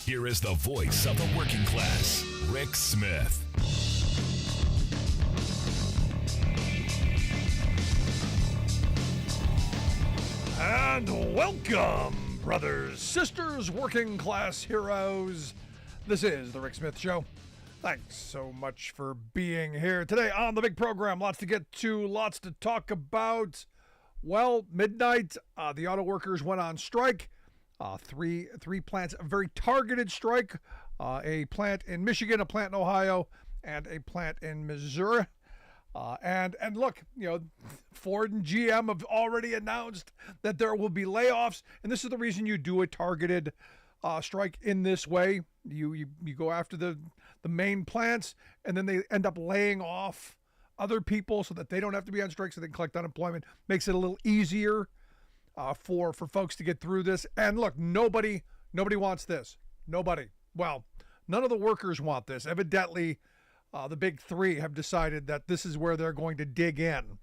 Here is the voice of the working class, Rick Smith. And welcome, brothers, sisters, working class heroes. This is the Rick Smith Show. Thanks so much for being here today on the big program. Lots to get to, lots to talk about. Well, midnight, the auto workers went on strike. Three plants, a very targeted strike. A plant in Michigan, a plant in Ohio, and a plant in Missouri. And look, Ford and GM have already announced that there will be layoffs, and this is the reason you do a targeted strike in this way. You go after the main plants, and then they end up laying off other people so that they don't have to be on strike, so they can collect unemployment. Makes it a little easier for folks to get through this. And look, nobody wants this. Nobody. Well, none of the workers want this. Evidently, the big three have decided that this is where they're going to dig in.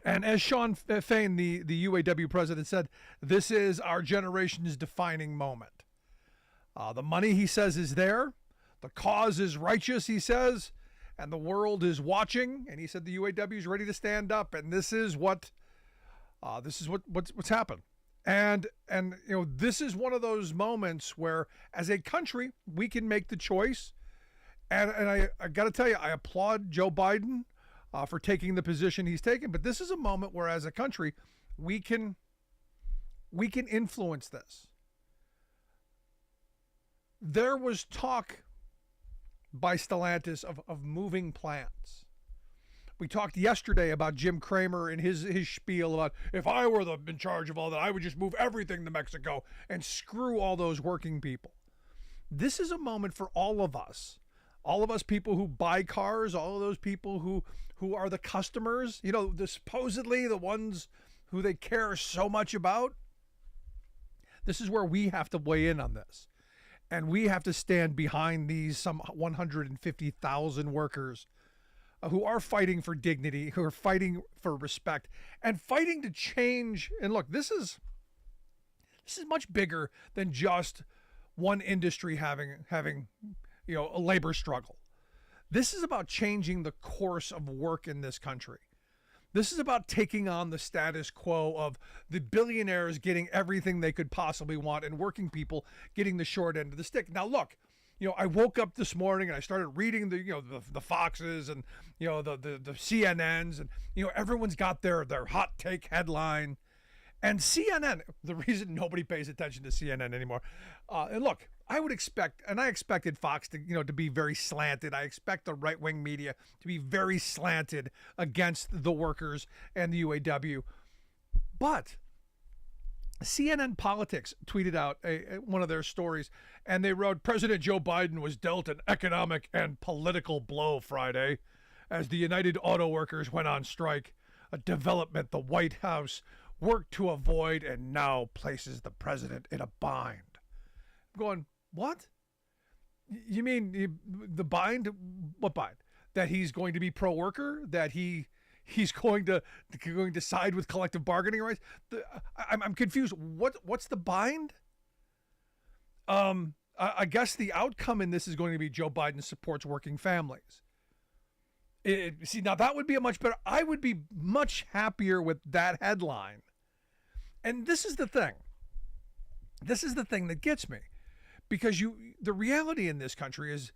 And as Sean Fain, the UAW president, said, this is our generation's defining moment. The money, he says, is there. The cause is righteous, he says, and the world is watching. And he said the UAW is ready to stand up, and this is what's happened. And this is one of those moments where, as a country, we can make the choice. And I got to tell you, I applaud Joe Biden for taking the position he's taken. But this is a moment where, as a country, we can influence this. There was talk by Stellantis of moving plants. We talked yesterday about Jim Cramer and his spiel about, if I were in charge of all that, I would just move everything to Mexico and screw all those working people. This is a moment for all of us people who buy cars, all of those people who are the customers, supposedly the ones who they care so much about. This is where we have to weigh in on this. And we have to stand behind these some 150,000 workers who are fighting for dignity, who are fighting for respect, and fighting to change. And look, this is much bigger than just one industry having a labor struggle. This is about changing the course of work in this country. This is about taking on the status quo of the billionaires getting everything they could possibly want and working people getting the short end of the stick. Now, look, I woke up this morning and I started reading the Foxes and the CNNs, and everyone's got their hot take headline. And CNN, the reason nobody pays attention to CNN anymore. And look, I would expect, and I expected Fox to be very slanted. I expect the right-wing media to be very slanted against the workers and the UAW. But CNN Politics tweeted out one of their stories, and they wrote, President Joe Biden was dealt an economic and political blow Friday as the United Auto Workers went on strike, a development the White House worked to avoid and now places the president in a bind. I'm going, what? You mean the bind? What bind? That he's going to be pro-worker? That he's going to side with collective bargaining rights? I'm confused. What's the bind? I guess the outcome in this is going to be Joe Biden supports working families. See, now that would be a much better. I would be much happier with that headline. And this is the thing. This is the thing that gets me, because the reality in this country is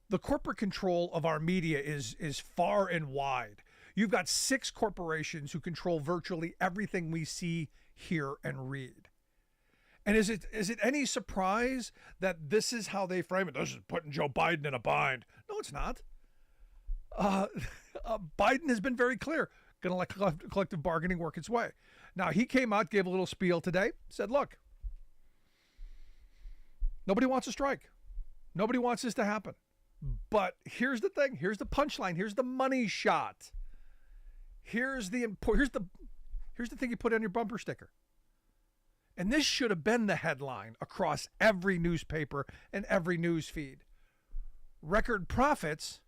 the corporate control of our media is far and wide. You've got 6 corporations who control virtually everything we see, hear, and read. And is it any surprise that this is how they frame it? This is putting Joe Biden in a bind. No, it's not. Biden has been very clear, going to let collective bargaining work its way. Now, he came out, gave a little spiel today, said, look, nobody wants a strike. Nobody wants this to happen. But here's the thing. Here's the punchline. Here's the money shot. Here's the thing you put on your bumper sticker. And this should have been the headline across every newspaper and every news feed. Record profits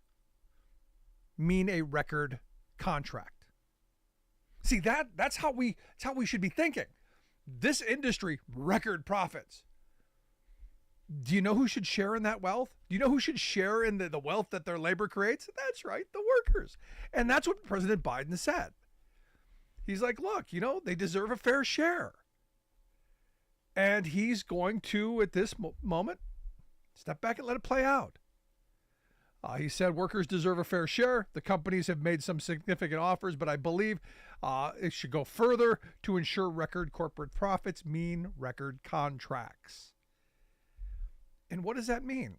mean a record contract. See, that's how we should be thinking. This industry, record profits. Do you know who should share in that wealth? Do you know who should share in the wealth that their labor creates? That's right, the workers. And that's what President Biden said. He's like, look, they deserve a fair share. And he's going to, at this moment, step back and let it play out. He said workers deserve a fair share. The companies have made some significant offers, but I believe it should go further to ensure record corporate profits mean record contracts. And what does that mean?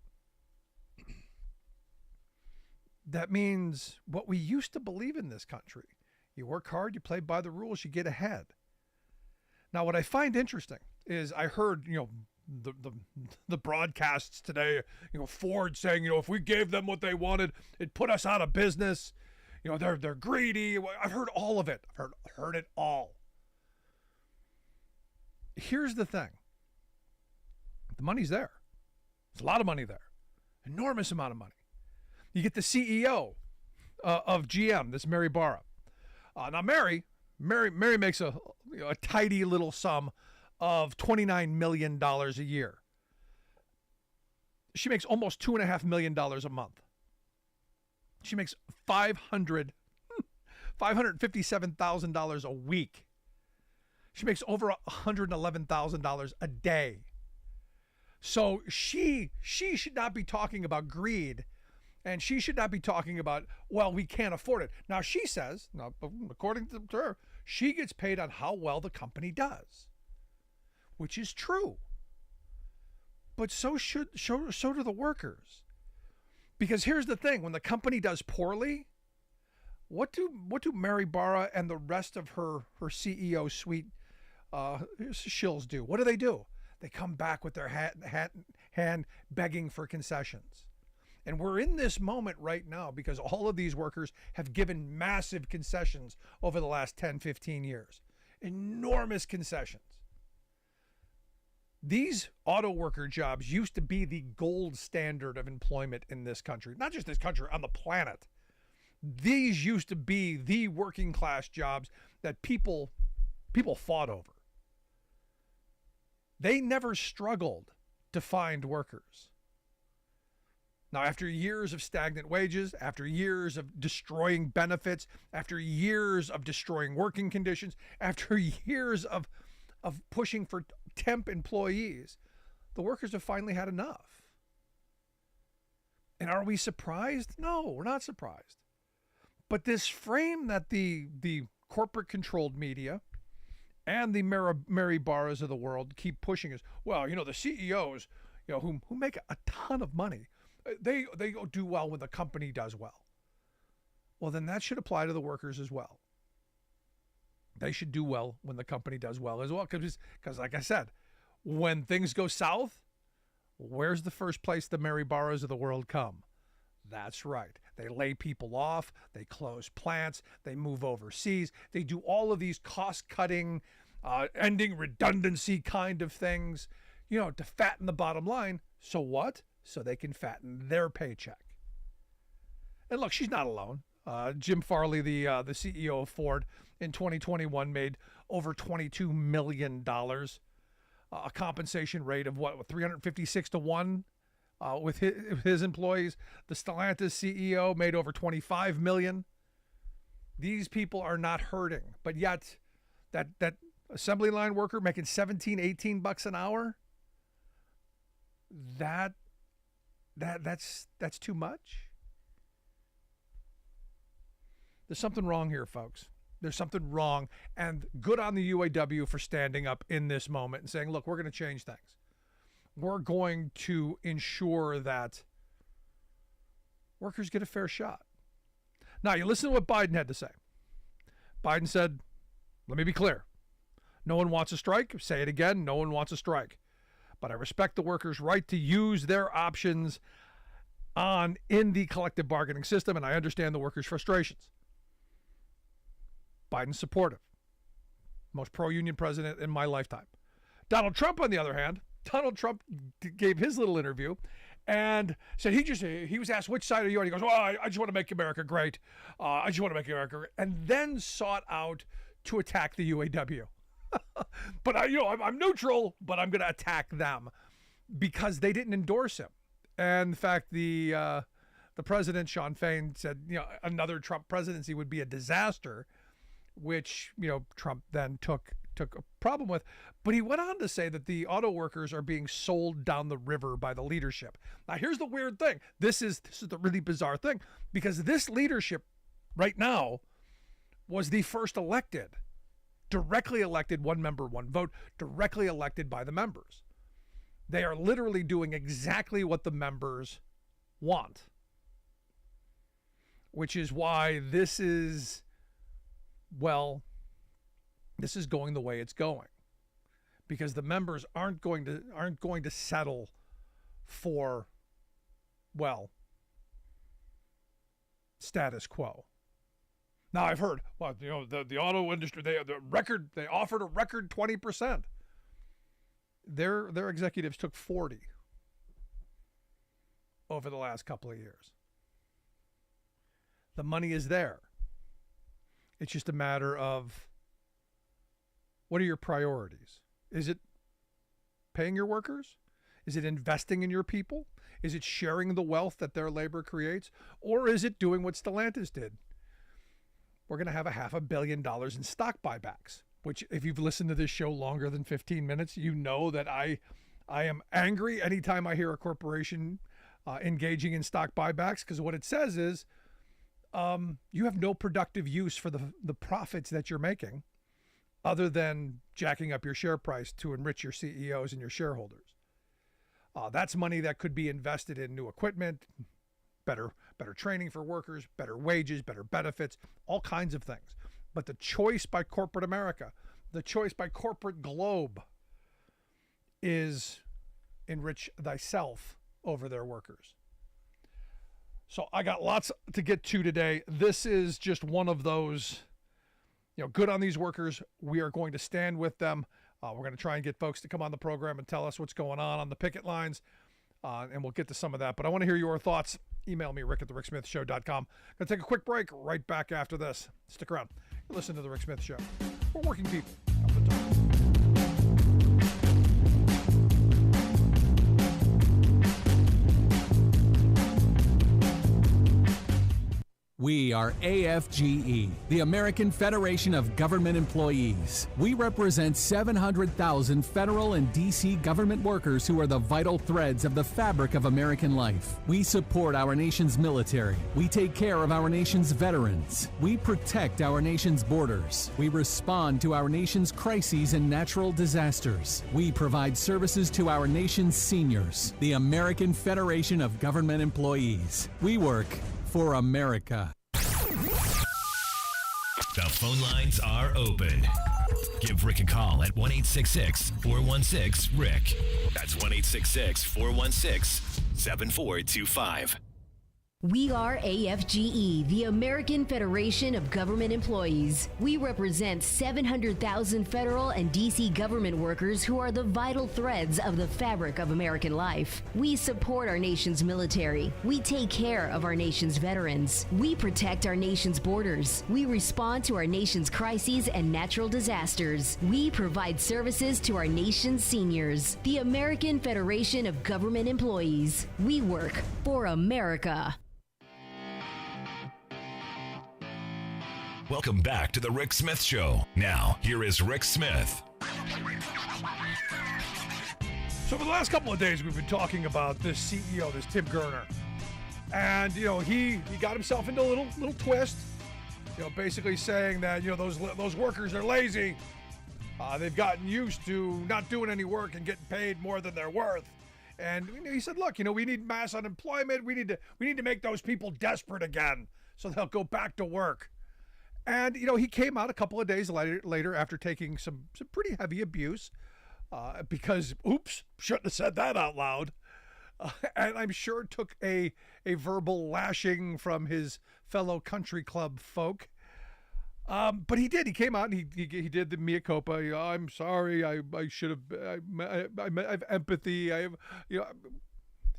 That means what we used to believe in this country. You work hard, you play by the rules, you get ahead. Now, what I find interesting is I heard, the broadcasts today, Ford saying, if we gave them what they wanted, it'd put us out of business. They're greedy. I've heard all of it. I've heard it all. Here's the thing. The money's there. There's a lot of money there. Enormous amount of money. You get the CEO of GM, this Mary Barra. Now, Mary makes a tidy little sum of $29 million a year. She makes almost $2.5 million a month. She makes $557,000 a week. She makes over $111,000 a day. So she should not be talking about greed, and she should not be talking about, well, we can't afford it. Now, she says, according to her, she gets paid on how well the company does, which is true. But so do the workers. Because here's the thing, when the company does poorly, what do Mary Barra and the rest of her CEO suite shills do? What do? They come back with their hand begging for concessions. And we're in this moment right now because all of these workers have given massive concessions over the last 10, 15 years. Enormous concessions. These auto worker jobs used to be the gold standard of employment in this country. Not just this country, on the planet. These used to be the working class jobs that people fought over. They never struggled to find workers. Now, after years of stagnant wages, after years of destroying benefits, after years of destroying working conditions, after years of pushing for temp employees, the workers have finally had enough. And are we surprised? No, we're not surprised. But this frame that the corporate-controlled media and the Mary Barras of the world keep pushing is, well, the CEOs, who make a ton of money, they do well when the company does well. Well, then that should apply to the workers as well. They should do well when the company does well as well. Because like I said, when things go south, where's the first place the Mary Barras of the world come? That's right. They lay people off. They close plants. They move overseas. They do all of these cost-cutting, ending redundancy kind of things, to fatten the bottom line. So what? So they can fatten their paycheck. And look, she's not alone. Jim Farley, the CEO of Ford, in 2021 made over $22 million, a compensation rate of 356 to 1 with his employees. The Stellantis CEO made over $25 million. These people are not hurting, but yet that assembly line worker making 17, 18 bucks an hour, that's too much. There's something wrong here, folks. There's something wrong, and good on the UAW for standing up in this moment and saying, look, we're going to change things. We're going to ensure that workers get a fair shot. Now, you listen to what Biden had to say. Biden said, let me be clear. No one wants a strike. Say it again. No one wants a strike. But I respect the workers' right to use their options in the collective bargaining system, and I understand the workers' frustrations. Biden's supportive. Most pro-union president in my lifetime. Donald Trump, on the other hand, Donald Trump gave his little interview and said he was asked, which side are you on? He goes, well, I just want to make America great. I just want to make America great. And then sought out to attack the UAW. But I'm neutral, but I'm going to attack them. because they didn't endorse him. And in fact, the president, Sean Fain, said, another Trump presidency would be a disaster, which, Trump then took a problem with. But he went on to say that the auto workers are being sold down the river by the leadership. Now, here's the weird thing. This is the really bizarre thing, because this leadership right now was the first elected, directly elected, one member, one vote, directly elected by the members. They are literally doing exactly what the members want, which is why this is going the way it's going, because the members aren't going to settle for, status quo. Now, I've heard, the auto industry, they offered a record 20%. Their executives took 40 over the last couple of years. The money is there. It's just a matter of, what are your priorities? Is it paying your workers? Is it investing in your people? Is it sharing the wealth that their labor creates? Or is it doing what Stellantis did? We're going to have $500 million in stock buybacks, which, if you've listened to this show longer than 15 minutes, you know that I am angry anytime I hear a corporation engaging in stock buybacks, because what it says is you have no productive use for the profits that you're making, other than jacking up your share price to enrich your CEOs and your shareholders. That's money that could be invested in new equipment, better training for workers, better wages, better benefits, all kinds of things. But the choice by corporate America, the choice by corporate globe, is enrich thyself over their workers. So I got lots to get to today. This is just one of those, good on these workers. We are going to stand with them. We're going to try and get folks to come on the program and tell us what's going on the picket lines, and we'll get to some of that. But I want to hear your thoughts. Email me, rick@thericksmithshow.com. Going to take a quick break right back after this. Stick around. Listen to The Rick Smith Show. For working people. Up the top. We are AFGE, the American Federation of Government Employees. We represent 700,000 federal and D.C. government workers who are the vital threads of the fabric of American life. We support our nation's military. We take care of our nation's veterans. We protect our nation's borders. We respond to our nation's crises and natural disasters. We provide services to our nation's seniors. The American Federation of Government Employees. We work for America. The phone lines are open. Give Rick a call at 1-866-416-RICK. That's 1-866-416-7425. We are AFGE, the American Federation of Government Employees. We represent 700,000 federal and D.C. government workers who are the vital threads of the fabric of American life. We support our nation's military. We take care of our nation's veterans. We protect our nation's borders. We respond to our nation's crises and natural disasters. We provide services to our nation's seniors. The American Federation of Government Employees. We work for America. Welcome back to The Rick Smith Show. Now, here is Rick Smith. So for the last couple of days, we've been talking about this CEO, this Tim Gurner. And, he got himself into a little twist, basically saying that, those workers are lazy. They've gotten used to not doing any work and getting paid more than they're worth. And he said, look, we need mass unemployment. We need to make those people desperate again so they'll go back to work. And, he came out a couple of days later after taking some pretty heavy abuse because, oops, shouldn't have said that out loud. And I'm sure it took a verbal lashing from his fellow country club folk. But he did. He came out and he did the mea culpa. I'm sorry. I should have. I have empathy.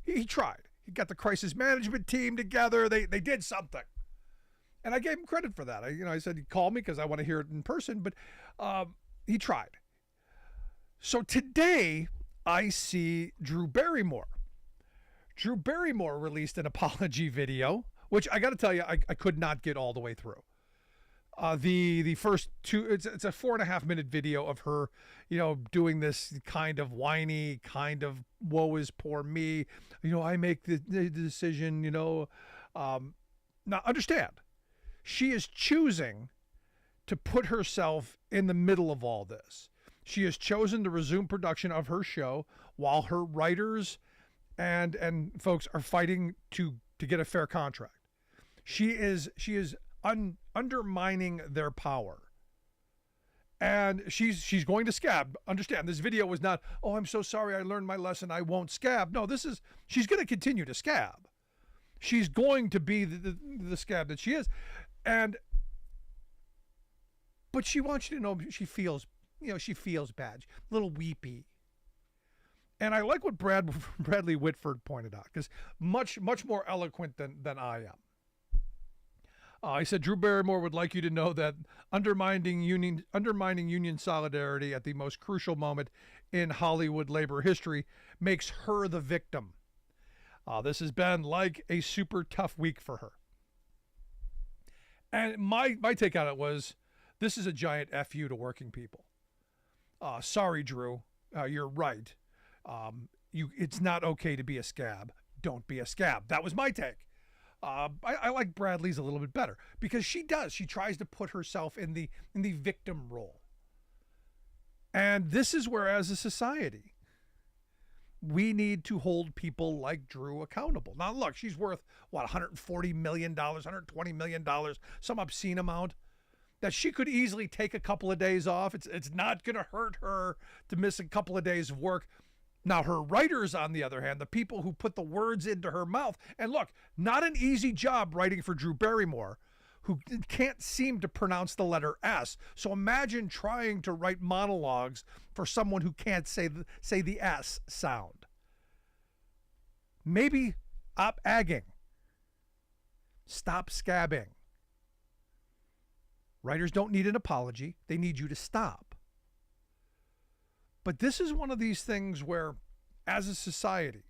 He tried. He got the crisis management team together. They did something. And I gave him credit for that. I said he called me because I want to hear it in person, but he tried. So today I see Drew Barrymore. Drew Barrymore released an apology video, which I got to tell you, I could not get all the way through. The first two, it's a 4.5 minute video of her, doing this kind of whiny, kind of woe is poor me. I make the decision, Now understand, she is choosing to put herself in the middle of all this. She has chosen to resume production of her show while her writers and folks are fighting to get a fair contract. She is undermining their power. And she's going to scab. Understand, this video was not, oh, I'm so sorry, I learned my lesson, I won't scab. No, she's going to continue to scab. She's going to be the scab that she is. But she wants you to know she feels bad, a little weepy. And I like what Bradley Whitford pointed out, because much more eloquent than I am. He said Drew Barrymore would like you to know that undermining union solidarity at the most crucial moment in Hollywood labor history makes her the victim. This has been like a super tough week for her. And my take on it was, this is a giant FU to working people. Sorry, Drew, you're right. It's not okay to be a scab. Don't be a scab. That was my take. I like Bradley's a little bit better, because she tries to put herself in the victim role. And this is where, as a society, we need to hold people like Drew accountable. Now look, she's worth $140 million, $120 million, some obscene amount that she could easily take a couple of days off. It's not going to hurt her to miss a couple of days of work. Now, her writers, on the other hand, the people who put the words into her mouth, and look, not an easy job writing for Drew Barrymore, who can't seem to pronounce the letter S. So imagine trying to write monologues for someone who can't say the S sound. Maybe stop agging. Stop scabbing. Writers don't need an apology. They need you to stop. But this is one of these things where, as a society,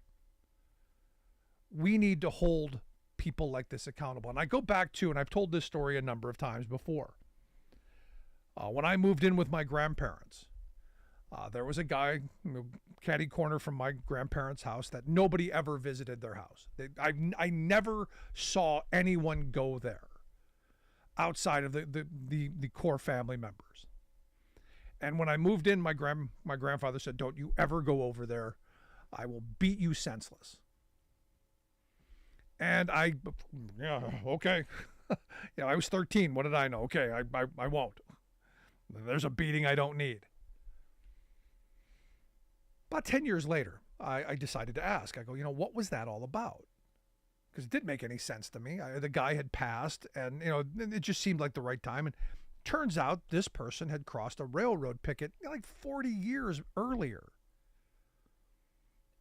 we need to hold people like this accountable. And I go back to, and I've told this story a number of times before. When I moved in with my grandparents, there was a guy, catty corner from my grandparents' house, that nobody ever visited their house. I never saw anyone go there outside of the core family members. And when I moved in, my grandfather said, "Don't you ever go over there. I will beat you senseless." And okay. I was 13. What did I know? Okay, I won't. There's a beating I don't need. About 10 years later, I decided to ask. I go, what was that all about? Because it didn't make any sense to me. The guy had passed, and it just seemed like the right time. And turns out this person had crossed a railroad picket like 40 years earlier.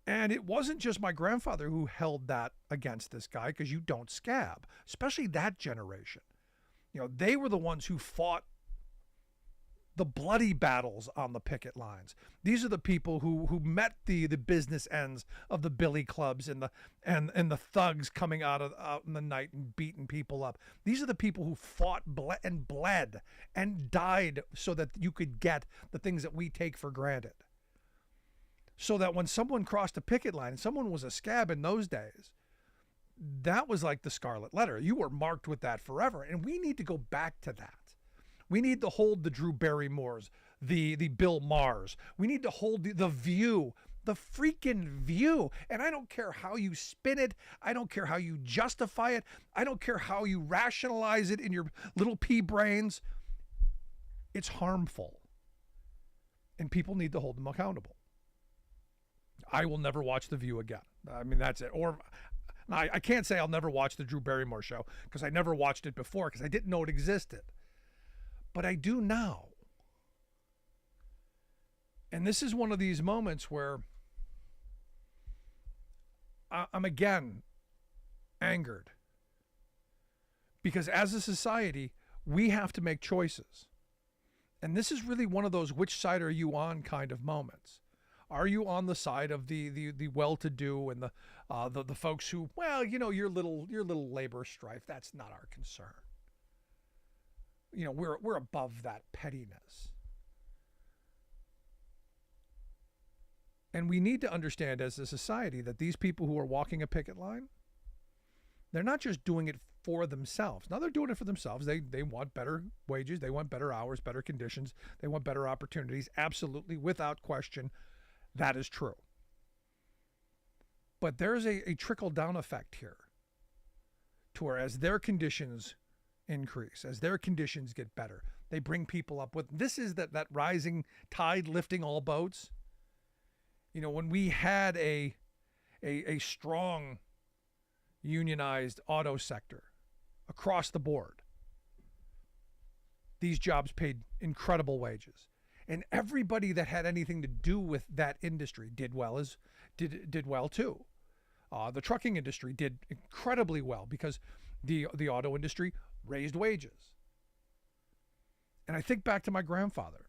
And it wasn't just my grandfather who held that against this guy, because you don't scab, especially that generation. They were the ones who fought the bloody battles on the picket lines. These are the people who met the business ends of the billy clubs and the thugs coming out in the night and beating people up. These are the people who fought and bled and died so that you could get the things that we take for granted. So that when someone crossed a picket line, and someone was a scab in those days, that was like the scarlet letter. You were marked with that forever. And we need to go back to that. We need to hold the Drew Barrymores, the Bill Maher's. We need to hold the View, the freaking View. And I don't care how you spin it. I don't care how you justify it. I don't care how you rationalize it in your little pea brains. It's harmful. And people need to hold them accountable. I will never watch The View again. I mean, that's it. Or I can't say I'll never watch the Drew Barrymore show, because I never watched it before, because I didn't know it existed. But I do now. And this is one of these moments where I'm again angered. Because as a society, we have to make choices. And this is really one of those which side are you on kind of moments. Are you on the side of the well-to-do and the folks who, well, your little labor strife, that's not our concern. We're above that pettiness. And we need to understand as a society that these people who are walking a picket line, they're not just doing it for themselves. Now they're doing it for themselves. They want better wages. They want better hours, better conditions. They want better opportunities. Absolutely, without question, that is true. But there's a trickle-down effect here to where as their conditions increase, as their conditions get better, they bring people up with, this is that rising tide lifting all boats. When we had a strong unionized auto sector across the board, these jobs paid incredible wages, and everybody that had anything to do with that industry did well too. The trucking industry did incredibly well because the auto industry raised wages. And I think back to my grandfather,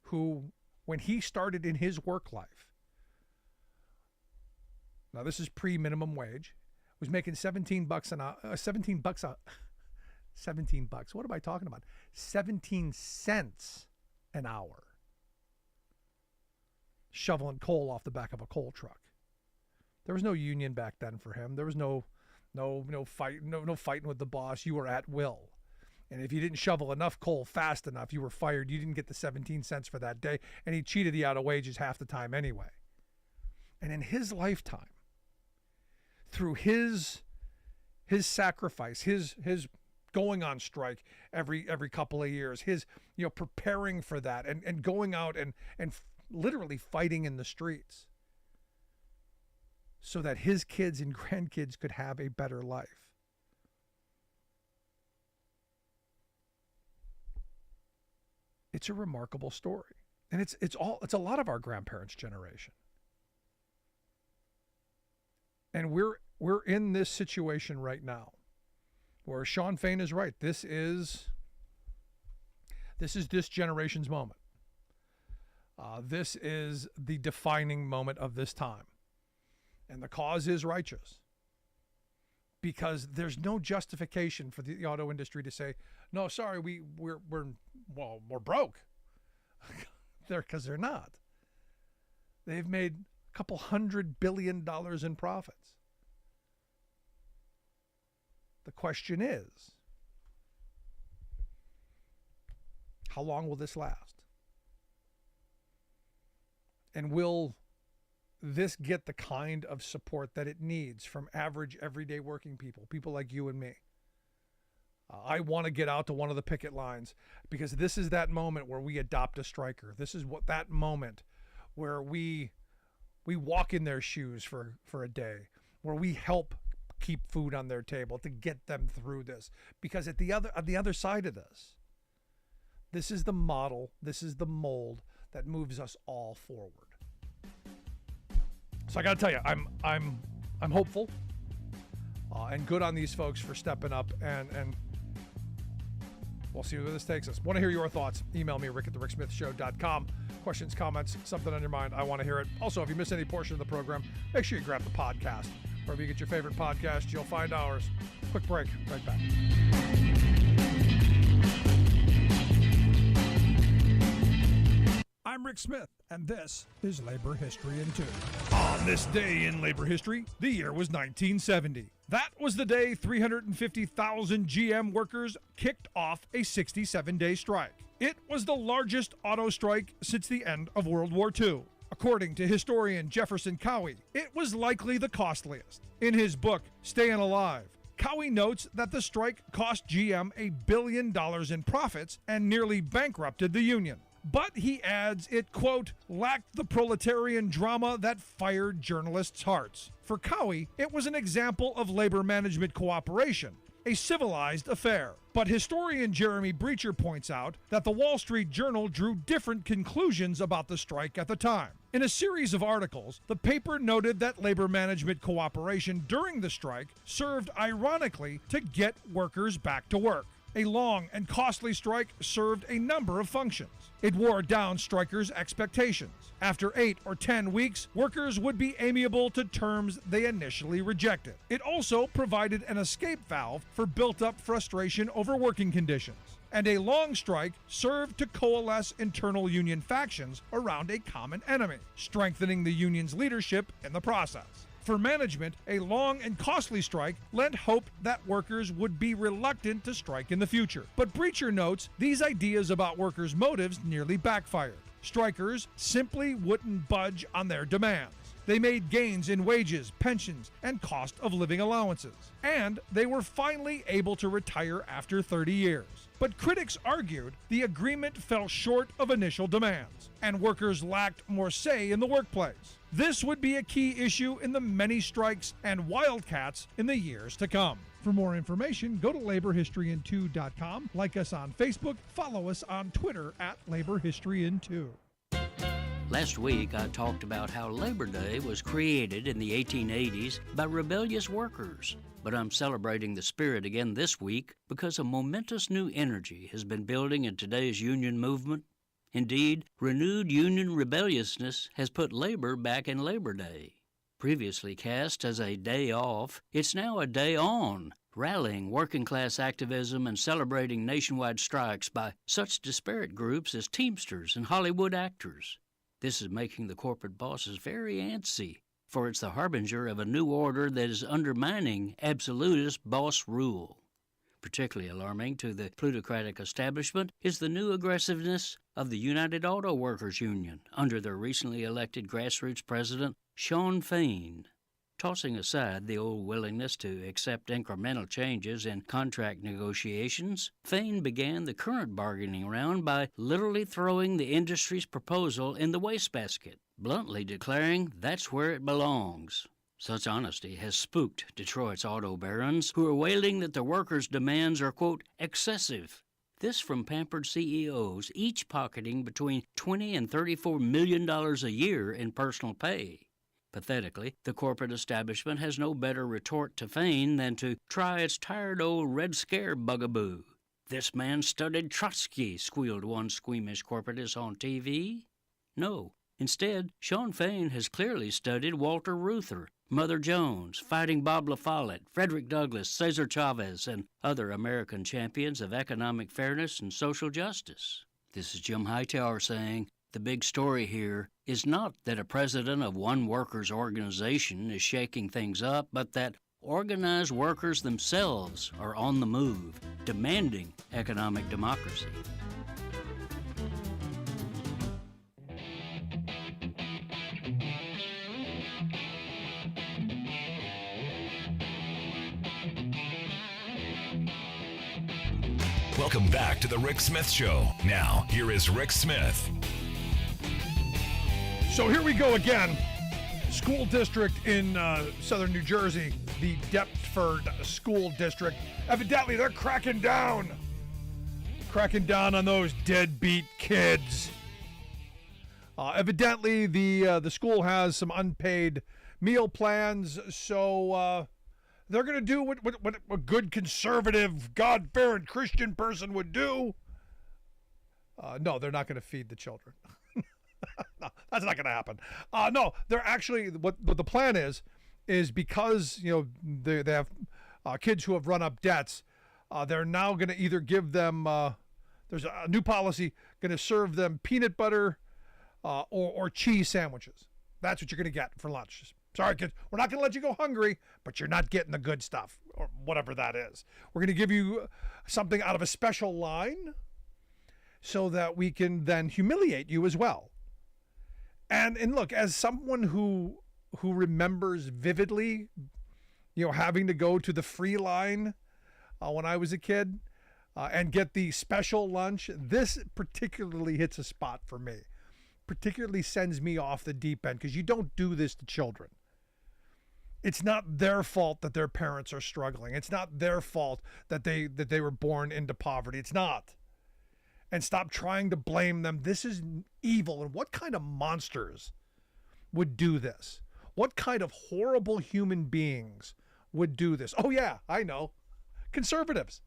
who, when he started in his work life, now this is pre-minimum wage, was making $17 an hour, $17 bucks. What am I talking about? 17 cents an hour. Shoveling coal off the back of a coal truck. There was no union back then for him. There was no fighting with the boss. You were at will. And if you didn't shovel enough coal fast enough, you were fired. You didn't get the 17 cents for that day. And he cheated you out of wages half the time anyway. And in his lifetime, through his sacrifice, his going on strike every couple of years, his preparing for that and going out and literally fighting in the streets so that his kids and grandkids could have a better life. It's a remarkable story. And it's a lot of our grandparents' generation. And we're in this situation right now where Sean Fain is right. This is this generation's moment. This is the defining moment of this time. And the cause is righteous. Because there's no justification for the auto industry to say, no, sorry, we're broke. Because they're not. They've made a couple $100 billion in profits. The question is, how long will this last? And will this get the kind of support that it needs from average, everyday working people like you and me? I want to get out to one of the picket lines because this is that moment where we adopt a striker. This is that moment where we walk in their shoes for a day, where we help keep food on their table to get them through this. Because at the other side of this is the model, this is the mold that moves us all forward. So I got to tell you, I'm hopeful, and good on these folks for stepping up, and we'll see where this takes us. Want to hear your thoughts? Email me, rick@thericksmithshow.com. Questions, comments, something on your mind, I want to hear it. Also, if you miss any portion of the program, make sure you grab the podcast. Wherever you get your favorite podcast, you'll find ours. Quick break, right back. I'm Rick Smith, and this is Labor History in 2. On this day in labor history, the year was 1970. That was the day 350,000 GM workers kicked off a 67-day strike. It was the largest auto strike since the end of World War II. According to historian Jefferson Cowie, it was likely the costliest. In his book, Staying Alive, Cowie notes that the strike cost GM $1 billion in profits and nearly bankrupted the union. But he adds it, quote, lacked the proletarian drama that fired journalists' hearts. For Cowie, it was an example of labor management cooperation, a civilized affair. But historian Jeremy Breacher points out that the Wall Street Journal drew different conclusions about the strike at the time. In a series of articles, the paper noted that labor management cooperation during the strike served ironically to get workers back to work. A long and costly strike served a number of functions. It wore down strikers' expectations. After 8 or 10 weeks, workers would be amiable to terms they initially rejected. It also provided an escape valve for built-up frustration over working conditions. And a long strike served to coalesce internal union factions around a common enemy, strengthening the union's leadership in the process. For management, a long and costly strike lent hope that workers would be reluctant to strike in the future. But Breacher notes these ideas about workers' motives nearly backfired. Strikers simply wouldn't budge on their demands. They made gains in wages, pensions, and cost of living allowances. And they were finally able to retire after 30 years. But critics argued the agreement fell short of initial demands, and workers lacked more say in the workplace. This would be a key issue in the many strikes and wildcats in the years to come. For more information, go to laborhistoryin2.com, like us on Facebook, follow us on Twitter at laborhistoryin2. Last week, I talked about how Labor Day was created in the 1880s by rebellious workers. But I'm celebrating the spirit again this week because a momentous new energy has been building in today's union movement. Indeed, renewed union rebelliousness has put labor back in Labor Day. Previously cast as a day off, it's now a day on, rallying working-class activism and celebrating nationwide strikes by such disparate groups as Teamsters and Hollywood actors. This is making the corporate bosses very antsy, for it's the harbinger of a new order that is undermining absolutist boss rule. Particularly alarming to the plutocratic establishment is the new aggressiveness of the United Auto Workers Union under their recently elected grassroots president, Shawn Fain. Tossing aside the old willingness to accept incremental changes in contract negotiations, Fain began the current bargaining round by literally throwing the industry's proposal in the wastebasket, bluntly declaring that's where it belongs. Such honesty has spooked Detroit's auto barons, who are wailing that the workers' demands are, quote, excessive. This from pampered CEOs, each pocketing between $20 and $34 million a year in personal pay. Pathetically, the corporate establishment has no better retort to Fain than to try its tired old Red Scare bugaboo. This man studied Trotsky, squealed one squeamish corporatist on TV. No, instead, Shawn Fain has clearly studied Walter Reuther, Mother Jones, Fighting Bob La Follette, Frederick Douglass, Cesar Chavez, and other American champions of economic fairness and social justice. This is Jim Hightower saying, the big story here is not that a president of one workers' organization is shaking things up, but that organized workers themselves are on the move, demanding economic democracy. Welcome back to the Rick Smith Show. Now, here is Rick Smith. So here we go again. School district in southern New Jersey, the Deptford School District. Evidently, they're cracking down on those deadbeat kids. Evidently, the school has some unpaid meal plans, so they're going to do what a good conservative, God-fearing Christian person would do. No, they're not going to feed the children. No, that's not going to happen. No, they're actually, what the plan is because, they have kids who have run up debts, they're now going to either give them, there's a new policy going to serve them peanut butter or cheese sandwiches. That's what you're going to get for lunch. Sorry, kids, we're not going to let you go hungry, but you're not getting the good stuff or whatever that is. We're going to give you something out of a special line so that we can then humiliate you as well. And look, as someone who remembers vividly, having to go to the free line when I was a kid and get the special lunch, this particularly hits a spot for me. Particularly sends me off the deep end because you don't do this to children. It's not their fault that their parents are struggling. It's not their fault that they were born into poverty. It's not. And stop trying to blame them. This is evil. And what kind of monsters would do this? What kind of horrible human beings would do this? Oh, yeah, I know. Conservatives.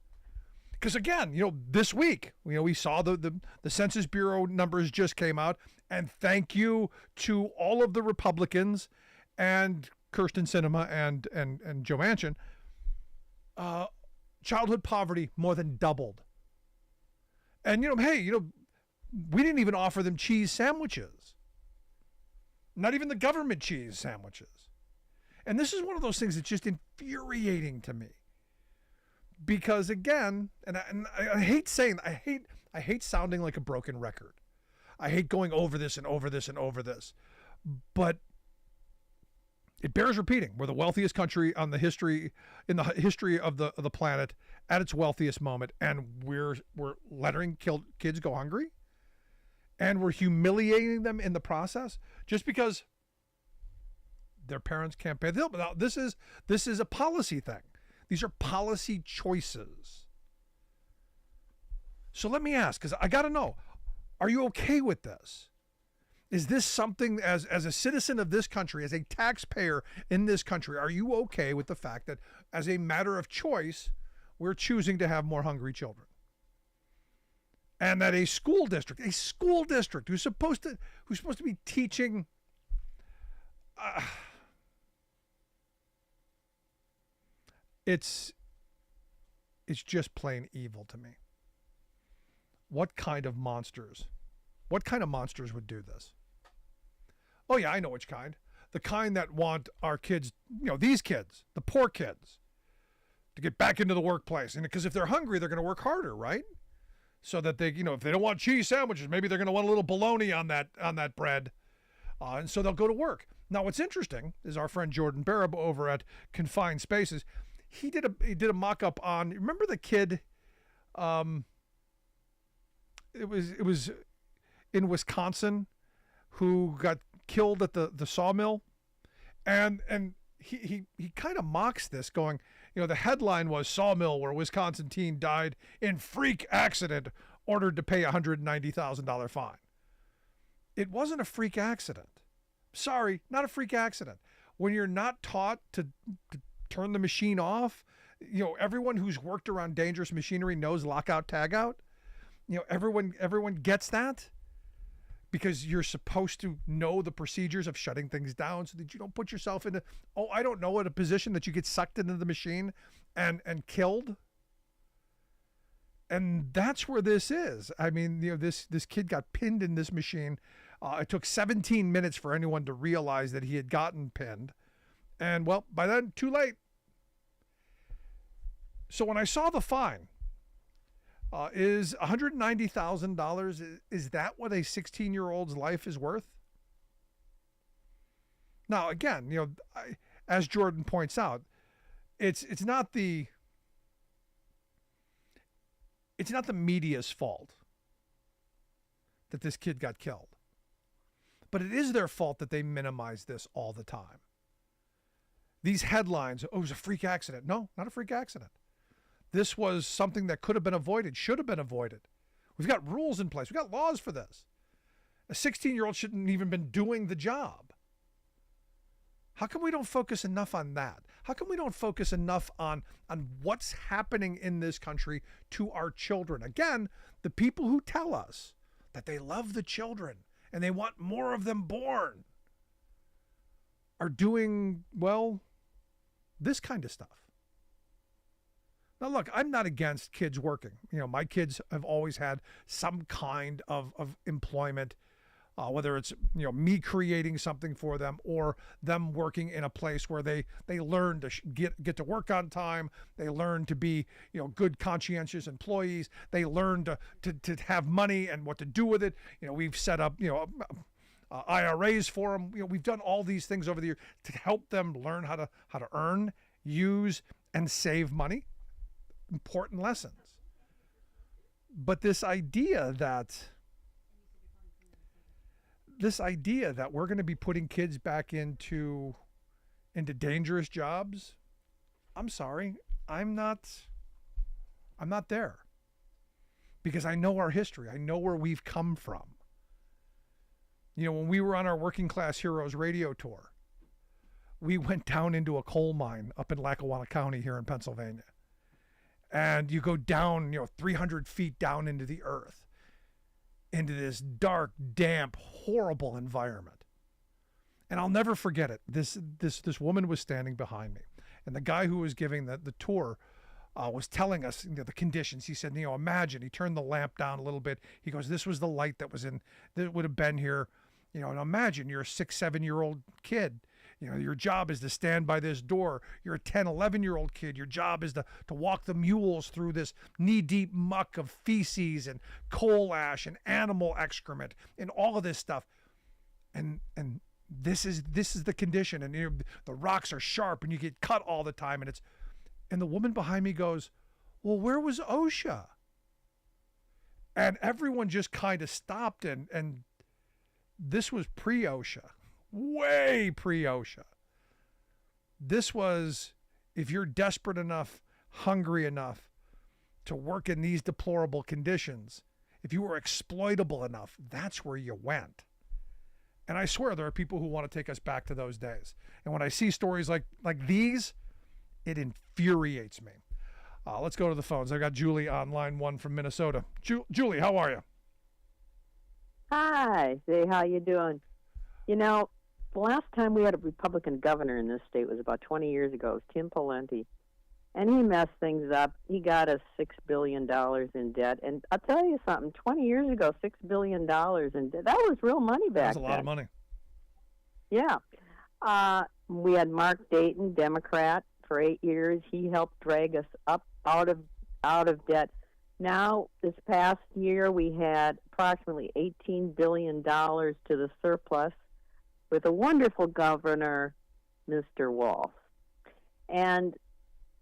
Because again, this week, we saw the Census Bureau numbers just came out, and thank you to all of the Republicans and Kirsten Sinema and Joe Manchin. Childhood poverty more than doubled. And we didn't even offer them cheese sandwiches. Not even the government cheese sandwiches. And this is one of those things that's just infuriating to me. Because again, and I hate saying, I hate sounding like a broken record. I hate going over this and over this and over this. But it bears repeating. We're the wealthiest country in the history of the planet at its wealthiest moment, and we're letting kids go hungry, and we're humiliating them in the process just because their parents can't pay the bill. Now, this is a policy thing. These are policy choices. So let me ask, because I got to know, are you okay with this? Is this something, as a citizen of this country, as a taxpayer in this country, are you okay with the fact that as a matter of choice, we're choosing to have more hungry children? And that a school district who's supposed to be teaching it's just plain evil to me. What kind of monsters would do this? Oh yeah, I know which kind. The kind that want our kids, these kids, the poor kids, to get back into the workplace. And because if they're hungry, they're going to work harder, right? So that they, if they don't want cheese sandwiches, maybe they're going to want a little bologna on that bread. And so they'll go to work. Now, what's interesting is our friend Jordan Barab over at Confined Spaces. He did a mock-up on, remember the kid, it was in Wisconsin who got killed at the sawmill, and he kind of mocks this, going, the headline was "Sawmill where Wisconsin teen died in freak accident, ordered to pay $190,000 fine." It wasn't a freak accident. Sorry, not a freak accident. When you're not taught to turn the machine off, everyone who's worked around dangerous machinery knows lockout, tagout. Everyone gets that. Because you're supposed to know the procedures of shutting things down so that you don't put yourself into, in a position that you get sucked into the machine and killed. And that's where this is. I mean, this kid got pinned in this machine. It took 17 minutes for anyone to realize that he had gotten pinned. And well, by then, too late. So when I saw the fine, is $190,000, is that what a 16-year-old's life is worth? Now, again, as Jordan points out, it's not the media's fault that this kid got killed. But it is their fault that they minimize this all the time. These headlines, it was a freak accident. No, not a freak accident. This was something that could have been avoided, should have been avoided. We've got rules in place. We've got laws for this. A 16-year-old shouldn't even been doing the job. How come we don't focus enough on that? How come we don't focus enough on what's happening in this country to our children? Again, the people who tell us that they love the children and they want more of them born are doing, this kind of stuff. Now, look, I'm not against kids working. My kids have always had some kind of employment, whether it's, me creating something for them or them working in a place where they learn to get to work on time. They learn to be, good, conscientious employees. They learn to have money and what to do with it. We've set up, IRAs for them. We've done all these things over the years to help them learn how to earn, use, and save money. Important lessons. But this idea that we're going to be putting kids back into dangerous jobs, I'm sorry, I'm not there. Because I know our history. I know where we've come from. When we were on our Working Class Heroes radio tour, we went down into a coal mine up in Lackawanna County here in Pennsylvania. and you go down, 300 feet down into the earth, into this dark, damp, horrible environment. And I'll never forget it. This woman was standing behind me, and the guy who was giving the tour was telling us the conditions. He said, imagine, he turned the lamp down a little bit. He goes, this was the light that would have been here. And imagine you're a 6-7-year-old kid. Your job is to stand by this door. You're a 10, 11-year-old kid. Your job is to walk the mules through this knee-deep muck of feces and coal ash and animal excrement and all of this stuff. And this is the condition. And the rocks are sharp and you get cut all the time. And the woman behind me goes, well, where was OSHA? And everyone just kind of stopped, and this was pre-OSHA. Way pre-OSHA. This was, if you're desperate enough, hungry enough to work in these deplorable conditions, if you were exploitable enough, that's where you went. And I swear there are people who want to take us back to those days. And when I see stories like these, it infuriates me. Let's go to the phones. I've got Julie on line 1 from Minnesota. Julie, how are you? Hi. Say, how you doing? The last time we had a Republican governor in this state was about 20 years ago. It was Tim Pawlenty. And he messed things up. He got us $6 billion in debt. And I'll tell you something, 20 years ago, $6 billion in debt, that was real money back then. That was a lot of money. Yeah. We had Mark Dayton, Democrat, for 8 years. He helped drag us up out of debt. Now, this past year, we had approximately $18 billion to the surplus with a wonderful governor, Mr. Walsh. And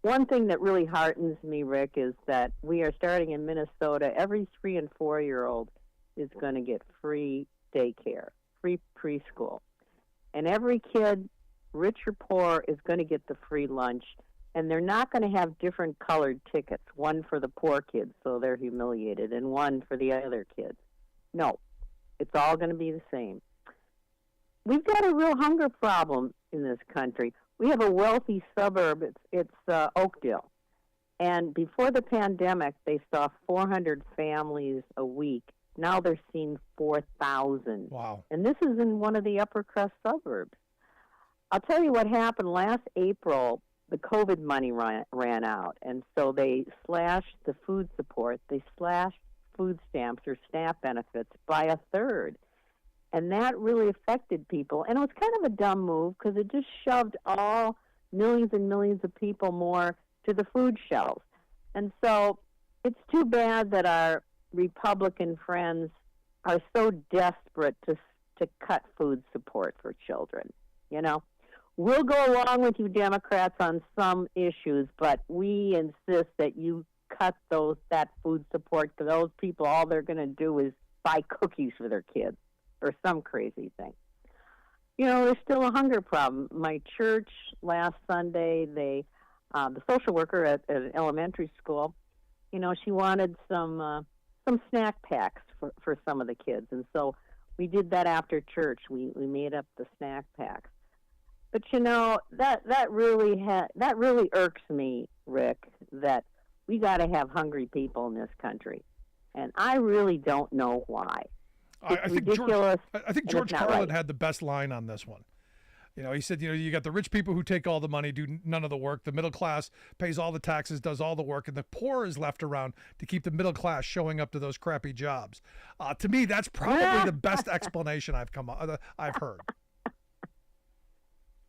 one thing that really heartens me, Rick, is that we are starting in Minnesota. Every 3- and 4-year-old is going to get free daycare, free preschool. And every kid, rich or poor, is going to get the free lunch. And they're not going to have different colored tickets, one for the poor kids, so they're humiliated, and one for the other kids. No, it's all going to be the same. We've got a real hunger problem in this country. We have a wealthy suburb. It's Oakdale. And before the pandemic, they saw 400 families a week. Now they're seeing 4,000. Wow. And this is in one of the upper crust suburbs. I'll tell you what happened last April. The COVID money ran out, and so they slashed the food support. They slashed food stamps or SNAP benefits by a third. And that really affected people. And it was kind of a dumb move because it just shoved all millions and millions of people more to the food shelves. And so it's too bad that our Republican friends are so desperate to cut food support for children. We'll go along with you Democrats on some issues, but we insist that you cut that food support to those people. All they're going to do is buy cookies for their kids or some crazy thing. There's still a hunger problem. My church last Sunday, the social worker at an elementary school, she wanted some snack packs for some of the kids, and so we did that after church. We made up the snack packs. But that really irks me, Rick, that we got to have hungry people in this country, and I really don't know why. I think George Carlin had the best line on this one. He said, you got the rich people who take all the money, do none of the work. The middle class pays all the taxes, does all the work, and the poor is left around to keep the middle class showing up to those crappy jobs. To me, that's probably the best explanation I've heard.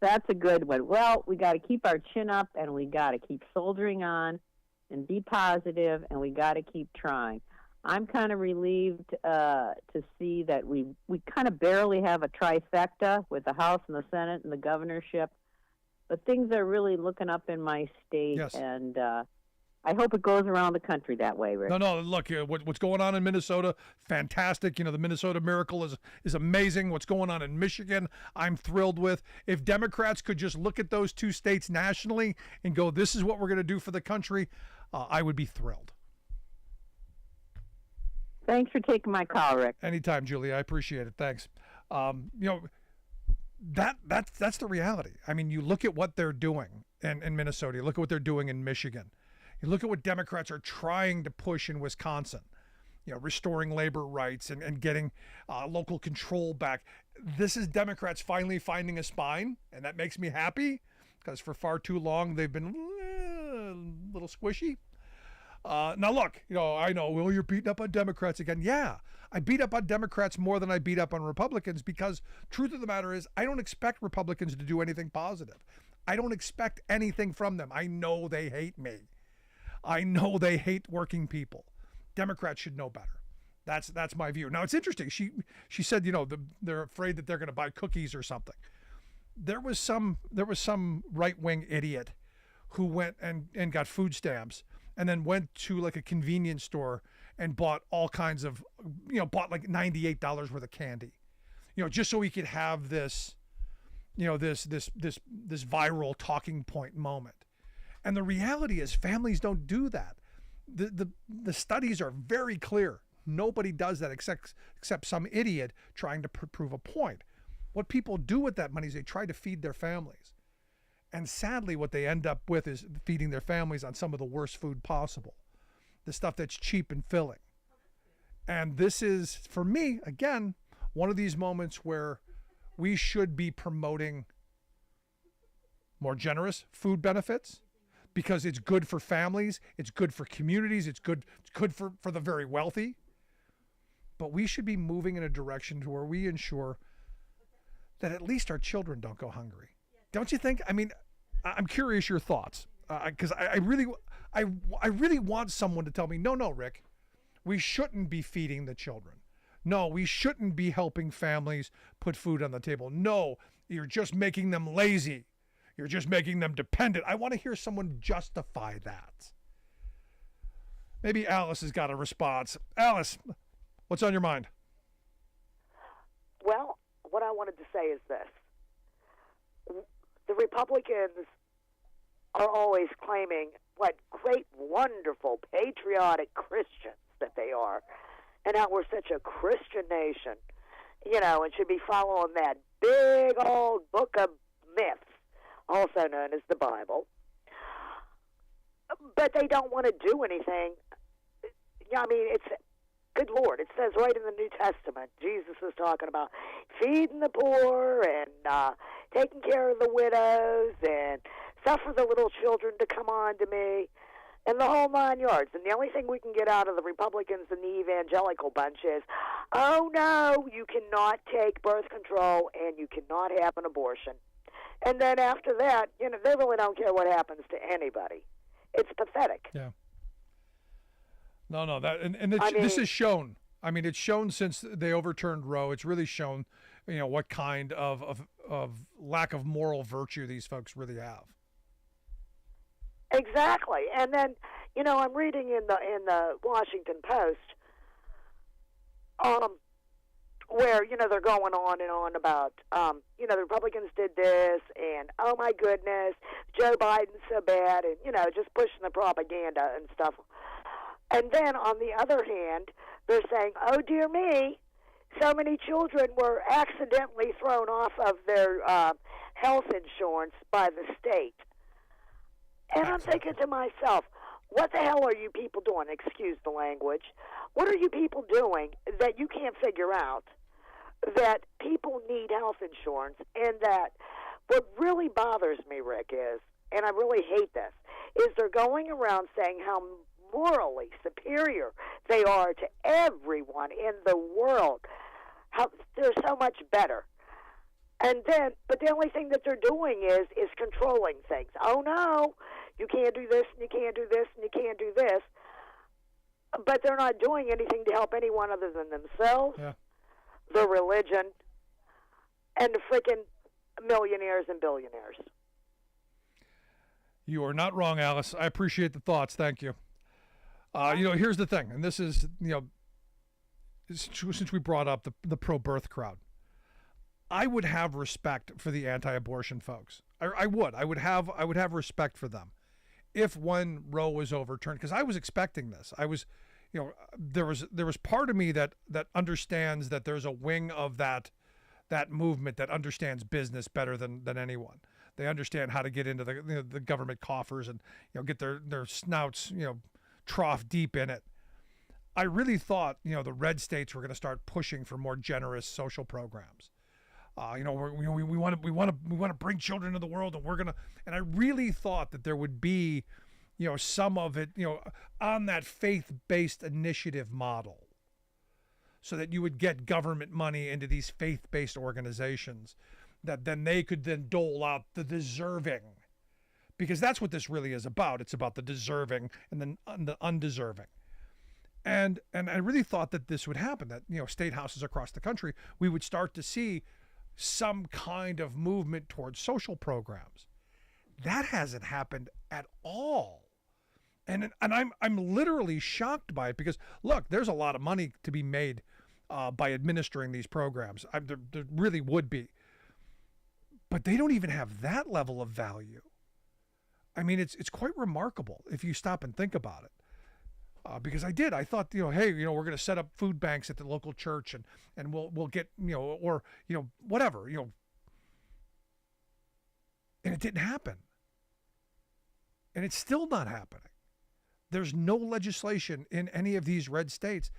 That's a good one. Well, we got to keep our chin up, and we got to keep soldiering on and be positive, and we got to keep trying. I'm kind of relieved to see that we kind of barely have a trifecta with the House and the Senate and the governorship, but things are really looking up in my state, yes. And I hope it goes around the country that way, Rick. No, look, what's going on in Minnesota, fantastic. The Minnesota Miracle is amazing. What's going on in Michigan, I'm thrilled with. If Democrats could just look at those two states nationally and go, this is what we're going to do for the country, I would be thrilled. Thanks for taking my call, Rick. Anytime, Julie. I appreciate it. Thanks. That's the reality. I mean, you look at what they're doing in Minnesota. You look at what they're doing in Michigan. You look at what Democrats are trying to push in Wisconsin, restoring labor rights and getting local control back. This is Democrats finally finding a spine, and that makes me happy because for far too long they've been a little squishy. Now look, I know, well, you're beating up on Democrats again. Yeah, I beat up on Democrats more than I beat up on Republicans because truth of the matter is I don't expect Republicans to do anything positive. I don't expect anything from them. I know they hate me. I know they hate working people. Democrats should know better. That's my view. Now it's interesting. She said, they're afraid that they're going to buy cookies or something. There was some right-wing idiot who went and got food stamps and then went to like a convenience store and bought all kinds of, bought like $98 worth of candy, just so he could have this, this viral talking point moment. And the reality is families don't do that. The studies are very clear. Nobody does that except some idiot trying to prove a point. What people do with that money is they try to feed their families. And sadly, what they end up with is feeding their families on some of the worst food possible. The stuff that's cheap and filling. And this is, for me, again, one of these moments where we should be promoting more generous food benefits because it's good for families, it's good for communities, it's good for the very wealthy. But we should be moving in a direction to where we ensure that at least our children don't go hungry. Don't you think? I mean, I'm curious your thoughts because I really want someone to tell me, no, Rick, we shouldn't be feeding the children. No, we shouldn't be helping families put food on the table. No, you're just making them lazy. You're just making them dependent. I want to hear someone justify that. Maybe Alice has got a response. Alice, what's on your mind? Well, what I wanted to say is this. The Republicans are always claiming what great, wonderful, patriotic Christians that they are, and how we're such a Christian nation, and should be following that big old book of myths, also known as the Bible. But they don't want to do anything. It's, good Lord, it says right in the New Testament, Jesus is talking about feeding the poor and taking care of the widows and suffer the little children to come on to me and the whole 9 yards. And the only thing we can get out of the Republicans and the evangelical bunch is, oh, no, you cannot take birth control and you cannot have an abortion. And then after that, they really don't care what happens to anybody. It's pathetic. Yeah. No, that and this is shown. I mean, it's shown since they overturned Roe. It's really shown, what kind of lack of moral virtue these folks really have. Exactly. And then, I'm reading in the Washington Post, where they're going on and on about the Republicans did this and oh my goodness, Joe Biden's so bad, and just pushing the propaganda and stuff. And then on the other hand, they're saying, oh dear me, so many children were accidentally thrown off of their health insurance by the state. And I'm thinking to myself, what the hell are you people doing? Excuse the language. What are you people doing that you can't figure out that people need health insurance? And that what really bothers me, Rick, is, and I really hate this, is they're going around saying how morally superior they are to everyone in the world, how they're so much better. And then, but the only thing that they're doing is controlling things. Oh no, you can't do this, and you can't do this, and you can't do this. But they're not doing anything to help anyone other than themselves, the religion, and the freaking millionaires and billionaires. You are not wrong, Alice. I appreciate the thoughts. Thank you. Here's the thing, and this is, since we brought up the pro-birth crowd, I would have respect for the anti-abortion folks. I would have respect for them if when Roe was overturned, because I was expecting this. I was, there was part of me that understands that there's a wing of that movement that understands business better than anyone, They understand how to get into the government coffers and get their snouts trough deep in it. I really thought the red states were going to start pushing for more generous social programs. We want to bring children into the world, and I really thought that there would be some of it on that faith-based initiative model, so that you would get government money into these faith-based organizations that then they could then dole out the deserving, because that's what this really is about. It's about the deserving and the undeserving. And I really thought that this would happen, that state houses across the country, we would start to see some kind of movement towards social programs. That hasn't happened at all. And I'm literally shocked by it, because look, there's a lot of money to be made by administering these programs. There really would be, but they don't even have that level of value. I mean, it's quite remarkable if you stop and think about it. Because I thought, hey, we're going to set up food banks at the local church, and we'll get, whatever, and it didn't happen. And it's still not happening. There's no legislation in any of these red states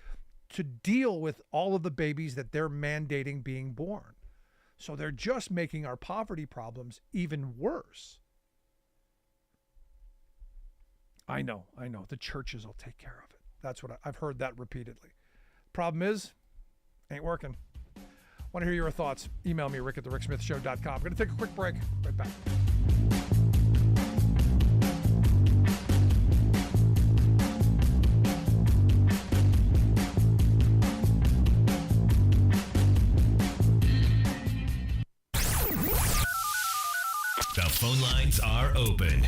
to deal with all of the babies that they're mandating being born. So they're just making our poverty problems even worse. I know. The churches will take care of it. That's what I've heard that repeatedly. Problem is, ain't working. Want to hear your thoughts? Email me, rick@thericksmithshow.com. I'm going to take a quick break. Right back. The phone lines are open.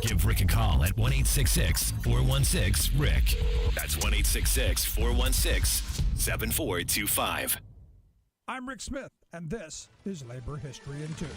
Give Rick a call at 1-866-416-RICK. That's 1-866-416-7425. I'm Rick Smith, and this is Labor History in 2.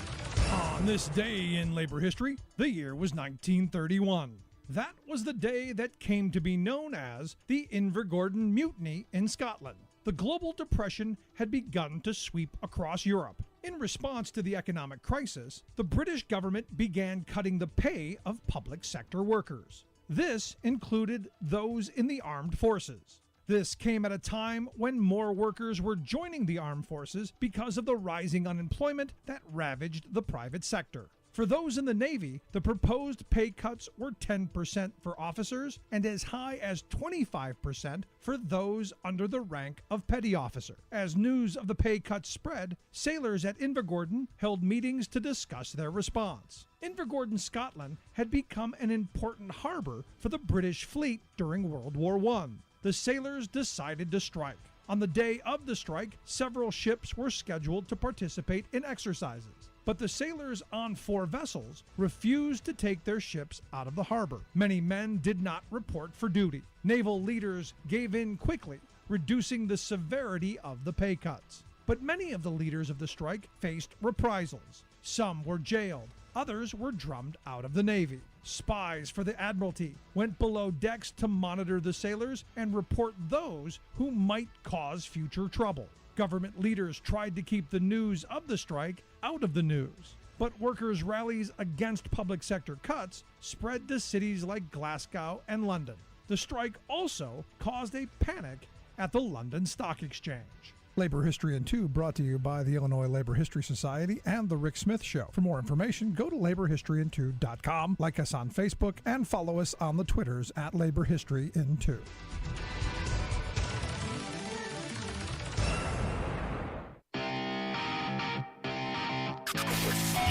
On this day in labor history, the year was 1931. That was the day that came to be known as the Invergordon Mutiny in Scotland. The global depression had begun to sweep across Europe. In response to the economic crisis, the British government began cutting the pay of public sector workers. This included those in the armed forces. This came at a time when more workers were joining the armed forces because of the rising unemployment that ravaged the private sector. For those in the Navy, the proposed pay cuts were 10% for officers and as high as 25% for those under the rank of petty officer. As news of the pay cuts spread, sailors at Invergordon held meetings to discuss their response. Invergordon, Scotland, had become an important harbor for the British fleet during World War I. The sailors decided to strike. On the day of the strike, several ships were scheduled to participate in exercises. But the sailors on 4 vessels refused to take their ships out of the harbor. Many men did not report for duty. Naval leaders gave in quickly, reducing the severity of the pay cuts. But many of the leaders of the strike faced reprisals. Some were jailed. Others were drummed out of the Navy. Spies for the Admiralty went below decks to monitor the sailors and report those who might cause future trouble. Government leaders tried to keep the news of the strike out of the news. But workers' rallies against public sector cuts spread to cities like Glasgow and London. The strike also caused a panic at the London Stock Exchange. Labor History in 2 brought to you by the Illinois Labor History Society and The Rick Smith Show. For more information, go to laborhistoryin2.com, like us on Facebook, and follow us on the Twitters at Labor History in 2.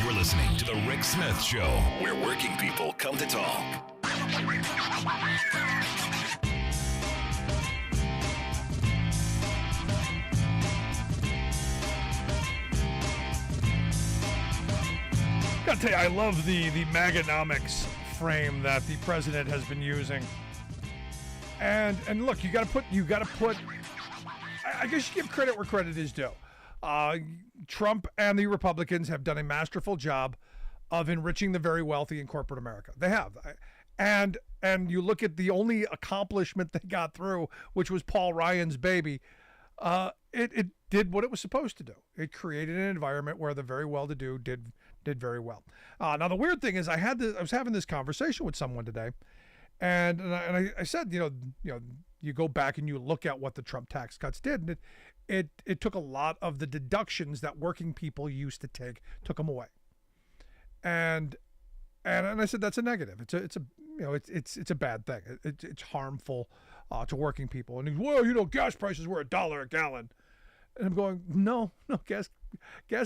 You're listening to The Rick Smith Show, where working people come to talk. Gotta tell you, I love the Maganomics frame that the president has been using. And look, you gotta put. I guess you give credit where credit is due. Trump and the Republicans have done a masterful job of enriching the very wealthy in corporate America. They have. And you look at the only accomplishment they got through, which was Paul Ryan's baby. It did what it was supposed to do. It created an environment where the very well-to-do did did very well. Now the weird thing is, I was having this conversation with someone today, and I said, you go back and you look at what the Trump tax cuts did, and it took a lot of the deductions that working people used to take, took them away, and I said that's a negative. It's a bad thing. It's harmful to working people. And he's, well, gas prices were $1 a gallon. And I'm going, no, gas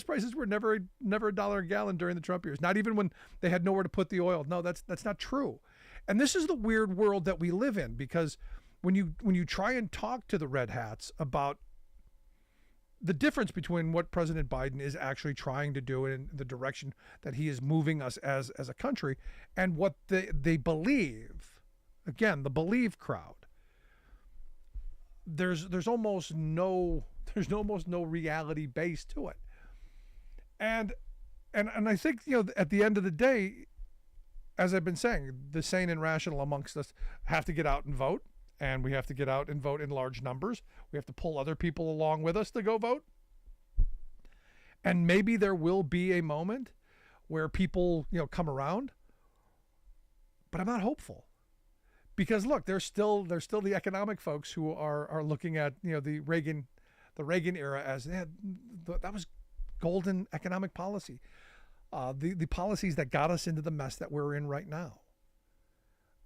prices were never $1 a gallon during the Trump years. Not even when they had nowhere to put the oil. No, that's not true. And this is the weird world that we live in, because when you try and talk to the red hats about the difference between what President Biden is actually trying to do and the direction that he is moving us as a country, and what they believe, again, the believe crowd, there's almost no reality base to it. And I think, at the end of the day, as I've been saying, the sane and rational amongst us have to get out and vote, and we have to get out and vote in large numbers. We have to pull other people along with us to go vote. And maybe there will be a moment where people, come around, but I'm not hopeful. Because look, there's still the economic folks who are looking at, the Reagan era as that was golden economic policy. The policies that got us into the mess that we're in right now.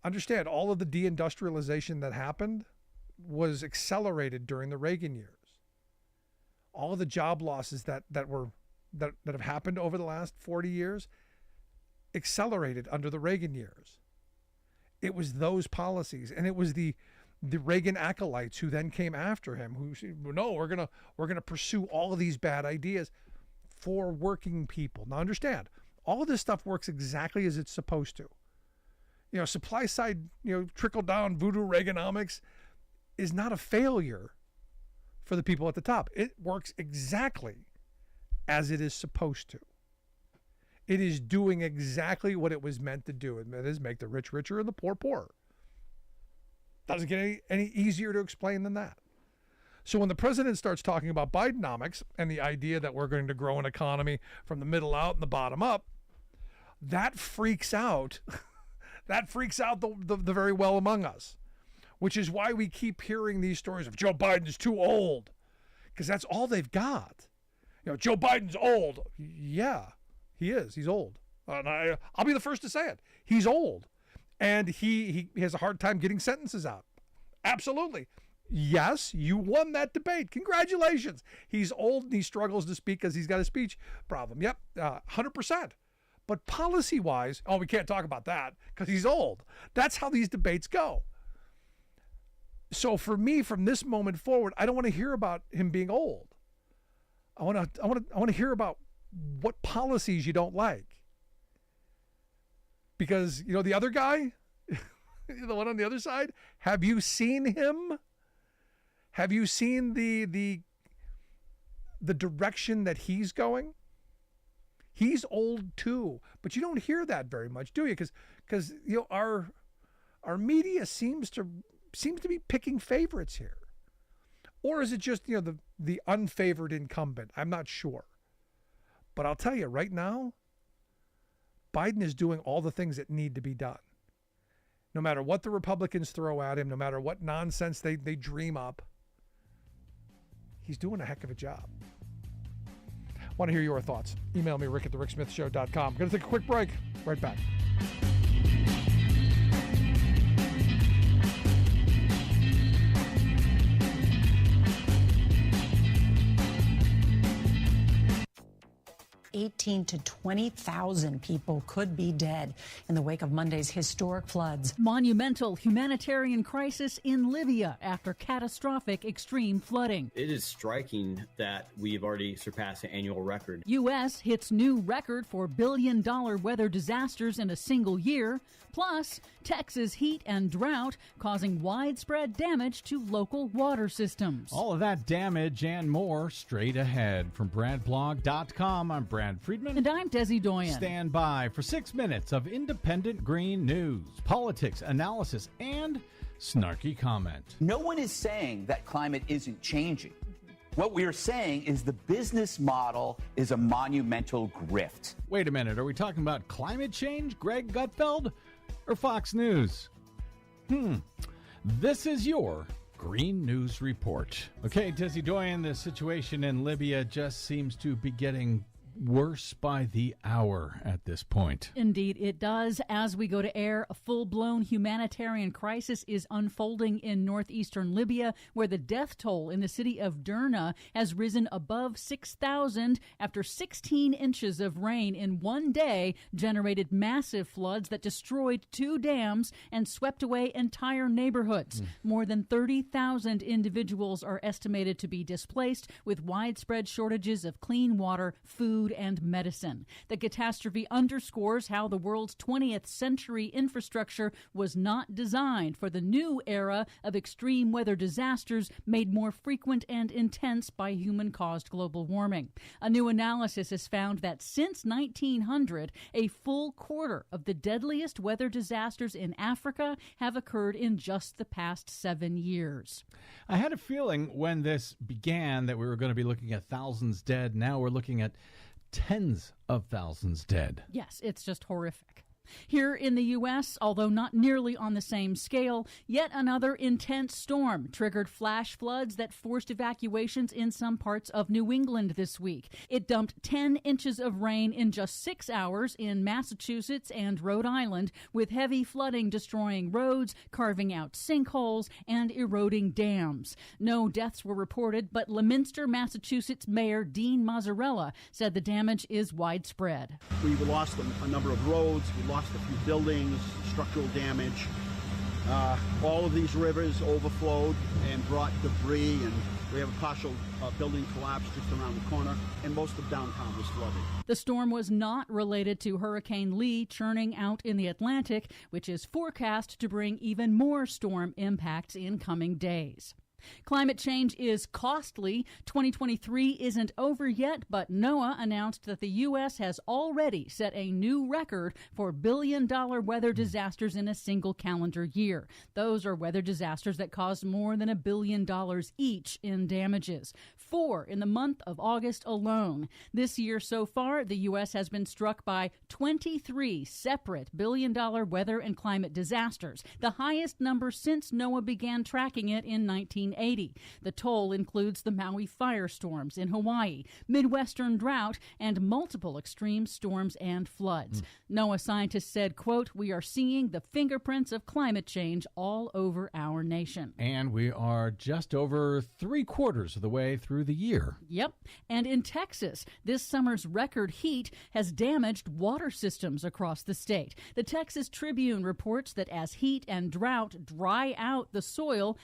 Understand, all of the deindustrialization that happened was accelerated during the Reagan years. All of the job losses that have happened over the last 40 years accelerated under the Reagan years. It was those policies, and it was the Reagan acolytes who then came after him, who said, no, we're gonna pursue all of these bad ideas for working people. Now understand, all of this stuff works exactly as it's supposed to. Supply side, trickle down voodoo Reaganomics is not a failure for the people at the top. It works exactly as it is supposed to. It is doing exactly what it was meant to do, and that is make the rich richer and the poor poorer. Doesn't get any easier to explain than that. So when the president starts talking about Bidenomics and the idea that we're going to grow an economy from the middle out and the bottom up, that freaks out. That freaks out the very well among us, which is why we keep hearing these stories of Joe Biden's too old, because that's all they've got. Joe Biden's old. Yeah, he is. He's old. And I'll be the first to say it. He's old. And he has a hard time getting sentences out. Absolutely. Yes, you won that debate. Congratulations. He's old and he struggles to speak because he's got a speech problem. Yep, 100%. But policy-wise, we can't talk about that because he's old. That's how these debates go. So for me, from this moment forward, I don't want to hear about him being old. I want to hear about what policies you don't like. Because, the other guy, the one on the other side, have you seen him? Have you seen the direction that he's going? He's old too, but you don't hear that very much, do you? Because our media seems to be picking favorites here, or is it just the unfavored incumbent? I'm not sure, but I'll tell you right now, Biden is doing all the things that need to be done. No matter what the Republicans throw at him, no matter what nonsense they dream up, he's doing a heck of a job. Want to hear your thoughts? Email me, rick@thericksmithshow.com. Going to take a quick break. Right back. To 20,000 people could be dead in the wake of Monday's historic floods. Monumental humanitarian crisis in Libya after catastrophic extreme flooding. It is striking that we've already surpassed the annual record. U.S. hits new record for billion-dollar weather disasters in a single year. Plus, Texas heat and drought causing widespread damage to local water systems. All of that damage and more straight ahead. From BradBlog.com, I'm Brad Friedman. And I'm Desi Doyen. Stand by for 6 minutes of independent green news, politics, analysis, and snarky comment. No one is saying that climate isn't changing. What we are saying is the business model is a monumental grift. Wait a minute, are we talking about climate change, Greg Gutfeld, or Fox News? This is your Green News Report. Okay, Desi Doyen, the situation in Libya just seems to be getting worse by the hour at this point. Indeed, it does. As we go to air, a full-blown humanitarian crisis is unfolding in northeastern Libya, where the death toll in the city of Derna has risen above 6,000 after 16 inches of rain in one day generated massive floods that destroyed 2 dams and swept away entire neighborhoods. More than 30,000 individuals are estimated to be displaced, with widespread shortages of clean water, food, and medicine. The catastrophe underscores how the world's 20th century infrastructure was not designed for the new era of extreme weather disasters made more frequent and intense by human-caused global warming. A new analysis has found that since 1900, a full quarter of the deadliest weather disasters in Africa have occurred in just the past 7 years. I had a feeling when this began that we were going to be looking at thousands dead. Now we're looking at tens of thousands dead. Yes, it's just horrific. Here in the U.S., although not nearly on the same scale, yet another intense storm triggered flash floods that forced evacuations in some parts of New England this week. It dumped 10 inches of rain in just 6 hours in Massachusetts and Rhode Island, with heavy flooding destroying roads, carving out sinkholes, and eroding dams. No deaths were reported, but Leominster, Massachusetts Mayor Dean Mazzarella said the damage is widespread. We lost a number of roads. We lost a few buildings, structural damage. All of these rivers overflowed and brought debris, and we have a partial building collapse just around the corner, and most of downtown was flooded. The storm was not related to Hurricane Lee churning out in the Atlantic, which is forecast to bring even more storm impacts in coming days. Climate change is costly. 2023 isn't over yet, but NOAA announced that the U.S. has already set a new record for billion-dollar weather disasters in a single calendar year. Those are weather disasters that caused more than $1 billion each in damages. 4 in the month of August alone. This year so far, the U.S. has been struck by 23 separate billion-dollar weather and climate disasters, the highest number since NOAA began tracking it in 1980. The toll includes the Maui firestorms in Hawaii, Midwestern drought, and multiple extreme storms and floods. NOAA scientists said, quote, "We are seeing the fingerprints of climate change all over our nation." And we are just over 3/4 of the way through the year. Yep. And in Texas, this summer's record heat has damaged water systems across the state. The Texas Tribune reports that as heat and drought dry out the soil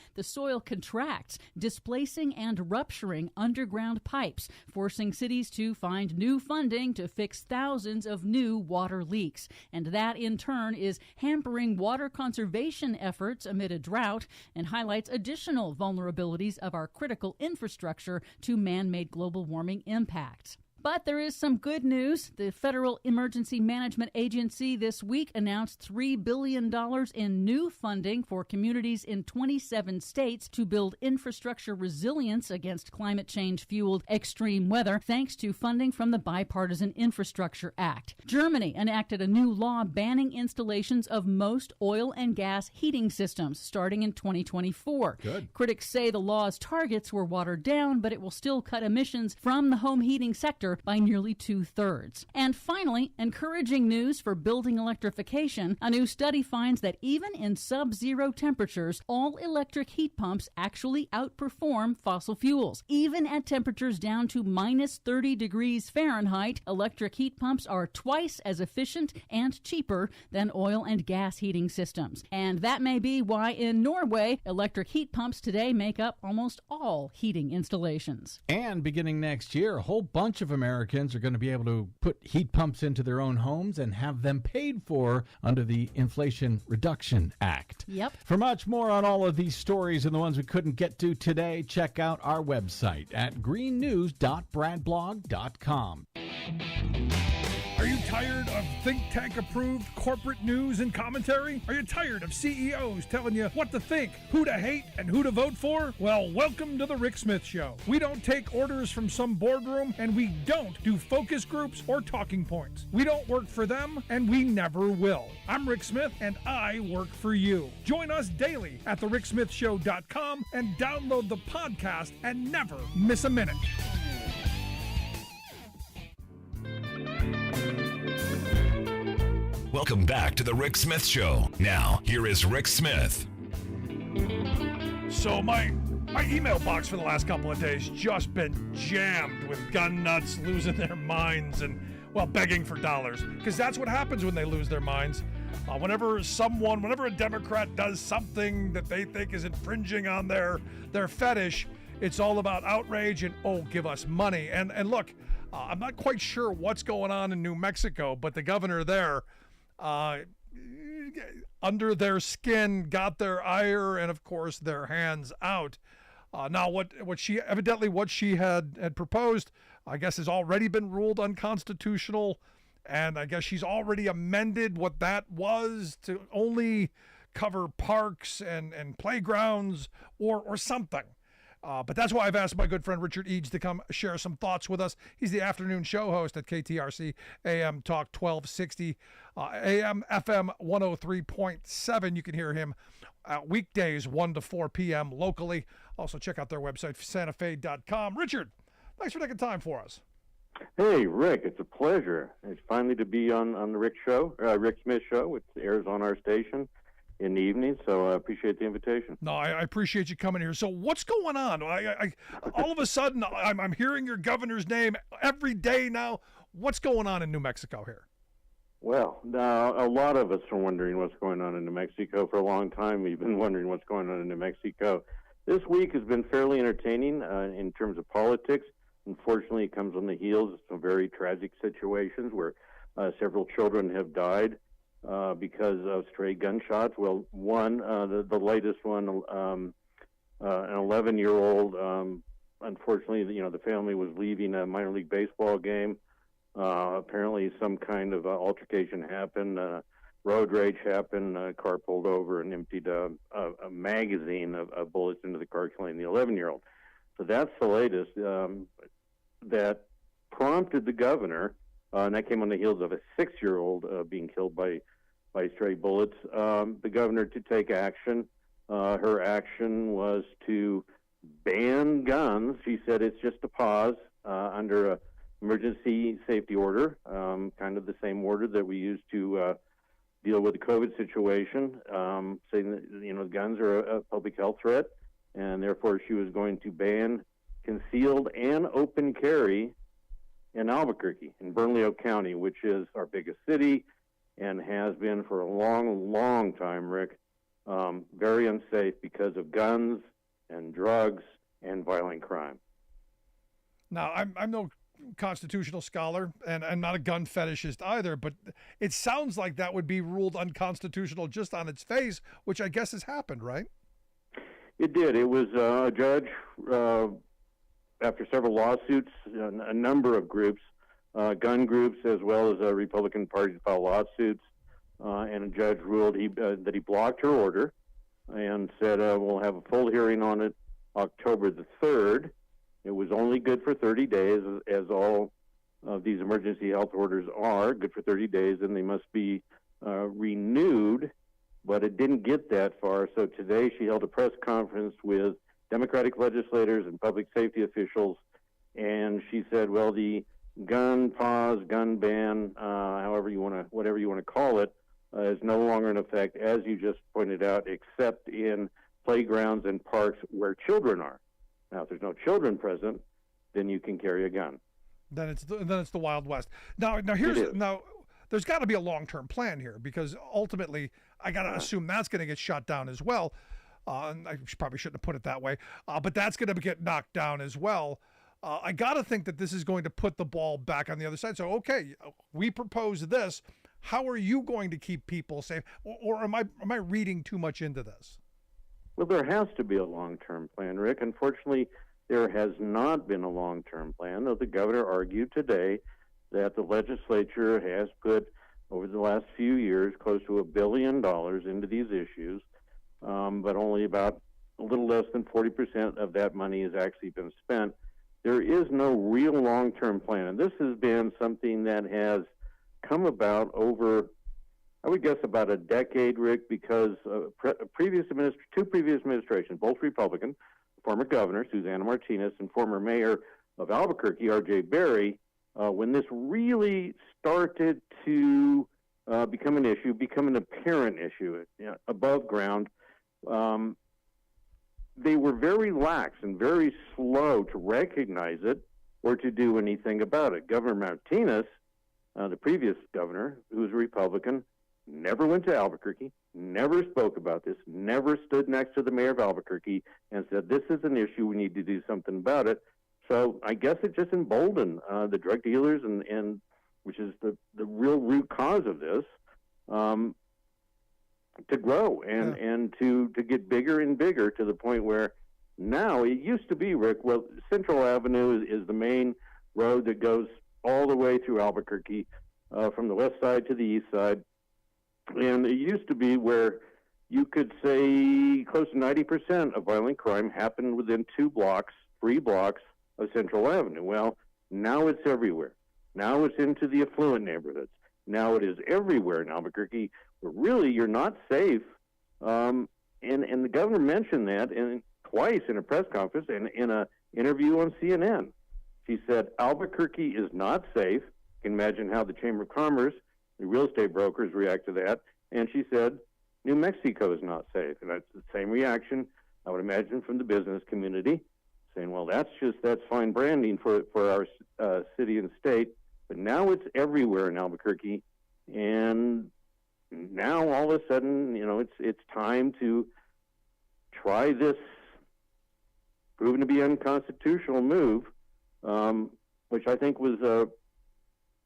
contracts, displacing and rupturing underground pipes, forcing cities to find new funding to fix thousands of new water leaks. And that, in turn, is hampering water conservation efforts amid a drought and highlights additional vulnerabilities of our critical infrastructure to man-made global warming impacts. But there is some good news. The Federal Emergency Management Agency this week announced $3 billion in new funding for communities in 27 states to build infrastructure resilience against climate change-fueled extreme weather, thanks to funding from the Bipartisan Infrastructure Act. Germany enacted a new law banning installations of most oil and gas heating systems starting in 2024. Good. Critics say the law's targets were watered down, but it will still cut emissions from the home heating sector by nearly 2/3. And finally, encouraging news for building electrification. A new study finds that even in sub-zero temperatures, all electric heat pumps actually outperform fossil fuels. Even at temperatures down to minus 30 degrees Fahrenheit, electric heat pumps are twice as efficient and cheaper than oil and gas heating systems. And that may be why in Norway, electric heat pumps today make up almost all heating installations. And beginning next year, a whole bunch of Americans are going to be able to put heat pumps into their own homes and have them paid for under the Inflation Reduction Act. Yep. For much more on all of these stories and the ones we couldn't get to today, check out our website at greennews.bradblog.com. Are you tired of think tank approved corporate news and commentary? Are you tired of CEOs telling you what to think, who to hate, and who to vote for? Well, welcome to the Rick Smith Show. We don't take orders from some boardroom, and we don't do focus groups or talking points. We don't work for them, and we never will. I'm Rick Smith, and I work for you. Join us daily at thericksmithshow.com and download the podcast and never miss a minute. Welcome back to the Rick Smith Show. Now, here is Rick Smith. So my email box for the last couple of days just been jammed with gun nuts losing their minds and, well, begging for dollars. Because that's what happens when they lose their minds. Whenever a Democrat does something that they think is infringing on their fetish, it's all about outrage and, oh, give us money. And look, I'm not quite sure what's going on in New Mexico, but the governor there, under their skin, got their ire and, of course, their hands out. Now, what she had proposed, I guess, has already been ruled unconstitutional, and I guess she's already amended what that was to only cover parks and playgrounds or something. But that's why I've asked my good friend Richard Eads to come share some thoughts with us. He's the afternoon show host at KTRC AM Talk 1260, AM FM 103.7. You can hear him weekdays 1 to 4 p.m. locally. Also, check out their website, santafe.com. Richard, thanks for taking time for us. Hey, Rick, it's a pleasure. It's finally to be on the Rick Smith Show, which airs on our station in the evening, so I appreciate the invitation. No, I appreciate you coming here. So what's going on? I all of a sudden, I'm hearing your governor's name every day now. What's going on in New Mexico here? Well, a lot of us are wondering what's going on in New Mexico. For a long time, we've been wondering what's going on in New Mexico. This week has been fairly entertaining in terms of politics. Unfortunately, it comes on the heels of some very tragic situations where several children have died because of stray gunshots. Well, the latest one, an 11-year-old, unfortunately, the family was leaving a minor league baseball game. Apparently some kind of altercation happened, road rage happened, a car pulled over and emptied a magazine of bullets into the car, killing the 11-year-old. So that's the latest. That prompted the governor, and that came on the heels of a 6-year-old being killed by stray bullets, the governor to take action. Her action was to ban guns. She said it's just a pause under a emergency safety order, kind of the same order that we used to deal with the COVID situation, saying that guns are a public health threat, and therefore she was going to ban concealed and open carry in Albuquerque, in Bernalillo County, which is our biggest city and has been for a long, long time, Rick, very unsafe because of guns and drugs and violent crime. Now, I'm no constitutional scholar, and I'm not a gun fetishist either, but it sounds like that would be ruled unconstitutional just on its face, which I guess has happened, right? It did. It was a judge, after several lawsuits, a number of groups, gun groups as well as Republican parties filed lawsuits, and a judge ruled that he blocked her order and said we'll have a full hearing on it October the 3rd. It was only good for 30 days, as all of these emergency health orders are, good for 30 days, and they must be renewed, but it didn't get that far. So today she held a press conference with Democratic legislators and public safety officials, and she said, well, the gun pause, gun ban, whatever you want to call it, is no longer in effect, as you just pointed out, except in playgrounds and parks where children are. Now, if there's no children present, then you can carry a gun. Then it's the Wild West. Now there's got to be a long-term plan here, because ultimately I got to assume that's going to get shut down as well. And I probably shouldn't have put it that way, but that's going to get knocked down as well. I got to think that this is going to put the ball back on the other side. So, okay, we propose this. How are you going to keep people safe? Or am I reading too much into this? Well, there has to be a long-term plan, Rick. Unfortunately, there has not been a long-term plan, though the governor argued today that the legislature has put over the last few years close to $1 billion into these issues, but only about a little less than 40% of that money has actually been spent. There is no real long-term plan, and this has been something that has come about over, I would guess, about a decade, Rick, because two previous administrations, both Republican, former governor Susana Martinez and former mayor of Albuquerque, R.J. Berry, when this really started to become an issue, become an apparent issue, above ground, they were very lax and very slow to recognize it or to do anything about it. Governor Martinez, the previous governor, who was a Republican, never went to Albuquerque, never spoke about this, never stood next to the mayor of Albuquerque and said, this is an issue, we need to do something about it. So I guess it just emboldened the drug dealers, and which is the real root cause of this, to grow and to get bigger and bigger, to the point where now it used to be, Rick, well, Central Avenue is the main road that goes all the way through Albuquerque, from the west side to the east side. And it used to be where you could say close to 90% of violent crime happened within 3 blocks of Central Avenue. Well, now it's everywhere. Now it's into the affluent neighborhoods. Now it is everywhere in Albuquerque, where really you're not safe. And the governor mentioned that twice in a press conference and in an interview on CNN. She said, Albuquerque is not safe. You can imagine how the Chamber of Commerce, the real estate brokers react to that. And she said, New Mexico is not safe. And that's the same reaction, I would imagine, from the business community, saying, well, that's fine branding for our city and state. But now it's everywhere in Albuquerque. And now all of a sudden, it's time to try this proven to be unconstitutional move, which I think was,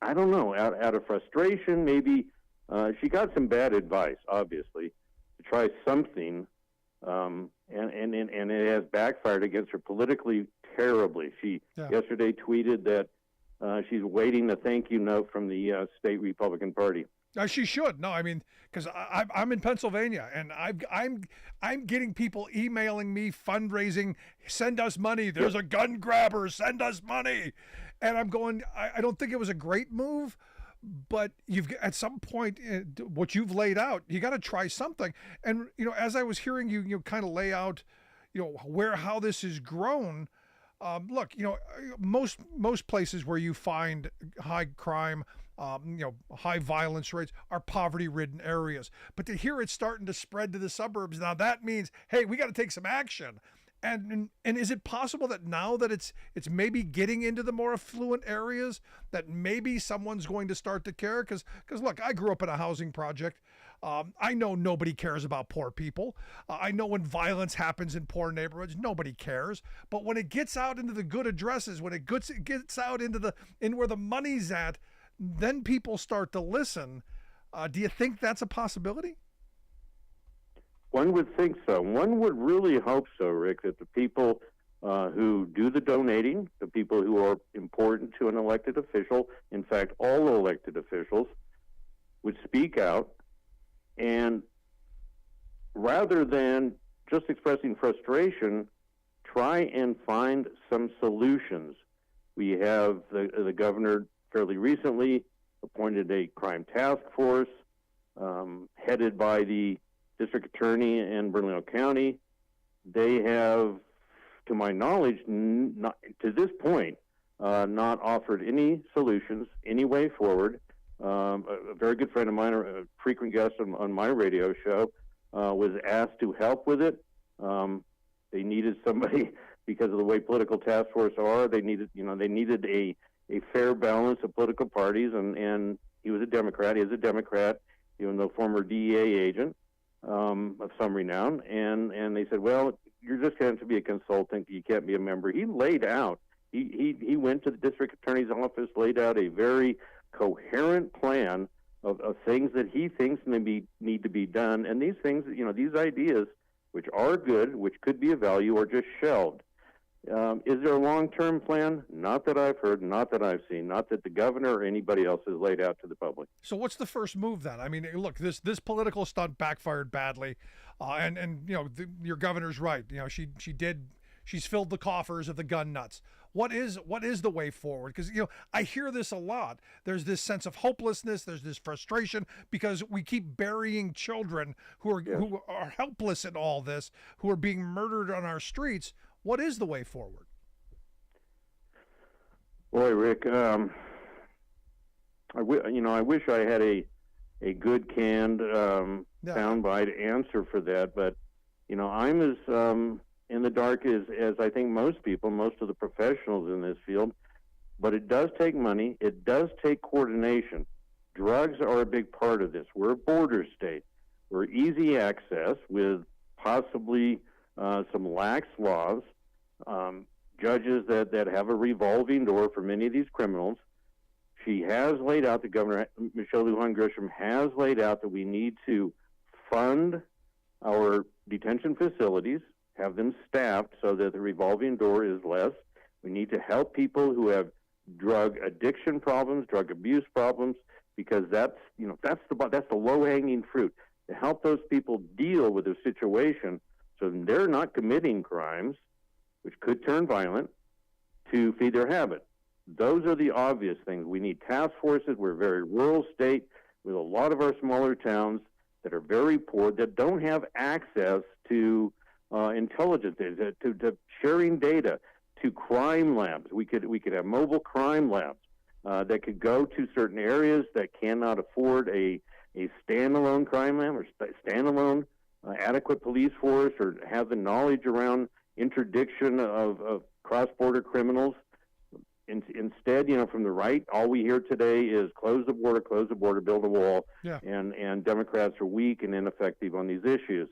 I don't know, out of frustration, maybe. She got some bad advice, obviously, to try something, and it has backfired against her politically terribly. She yesterday tweeted that she's waiting a thank you note from the state Republican Party. She should. No, I mean, because I'm in Pennsylvania, and I'm getting people emailing me, fundraising, send us money. There's a gun grabber, send us money, and I'm going. I don't think it was a great move, but you've at some point what you've laid out, you got to try something. And as I was hearing you kind of lay out, how this has grown. Look, most places where you find high crime, high violence rates are poverty-ridden areas. But to hear it's starting to spread to the suburbs, now that means, hey, we got to take some action. And is it possible that now that it's maybe getting into the more affluent areas, that maybe someone's going to start to care? Because look, I grew up in a housing project. I know nobody cares about poor people. I know when violence happens in poor neighborhoods, nobody cares. But when it gets out into the good addresses, when it gets out into where the money's at, then people start to listen. Do you think that's a possibility? One would think so. One would really hope so, Rick, that the people who do the donating, the people who are important to an elected official, in fact, all elected officials, would speak out, and rather than just expressing frustration, try and find some solutions. We have the governor fairly recently appointed a crime task force headed by the district attorney in Bernalillo County. They have, to my knowledge, not, to this point, not offered any solutions, any way forward. A very good friend of mine, a frequent guest on my radio show, was asked to help with it. They needed somebody, because of the way political task forces are, they needed a fair balance of political parties, and he was a Democrat. He is a Democrat, even though former DEA agent of some renown. And they said, well, you're just going to be a consultant. You can't be a member. He laid out. He went to the district attorney's office, laid out a very coherent plan of things that he thinks need to be done. And these things, these ideas, which are good, which could be of value, are just shelved. Is there a long-term plan? Not that I've heard, not that I've seen, not that the governor or anybody else has laid out to the public. So what's the first move then? I mean, look, this political stunt backfired badly, and your governor's right. She's filled the coffers of the gun nuts. What is the way forward? Because I hear this a lot. There's this sense of hopelessness. There's this frustration because we keep burying children who are helpless in all this, who are being murdered on our streets. What is the way forward? Boy, Rick, I wish I had a good canned soundbite answer for that, but I'm as in the dark as I think most people, most of the professionals in this field. But it does take money. It does take coordination. Drugs are a big part of this. We're a border state. We're easy access with possibly some lax laws, judges that have a revolving door for many of these criminals. She has laid out, the governor, Michelle Lujan Grisham, has laid out that we need to fund our detention facilities, have them staffed so that the revolving door is less. We need to help people who have drug addiction problems, drug abuse problems, because that's the low-hanging fruit. To help those people deal with their situation so they're not committing crimes, which could turn violent, to feed their habit. Those are the obvious things. We need task forces. We're a very rural state with a lot of our smaller towns that are very poor, that don't have access to intelligence, to sharing data, to crime labs. We could have mobile crime labs that could go to certain areas that cannot afford a standalone crime lab or standalone adequate police force, or have the knowledge around interdiction of cross-border criminals. Instead, from the right, all we hear today is close the border, build a wall, and Democrats are weak and ineffective on these issues.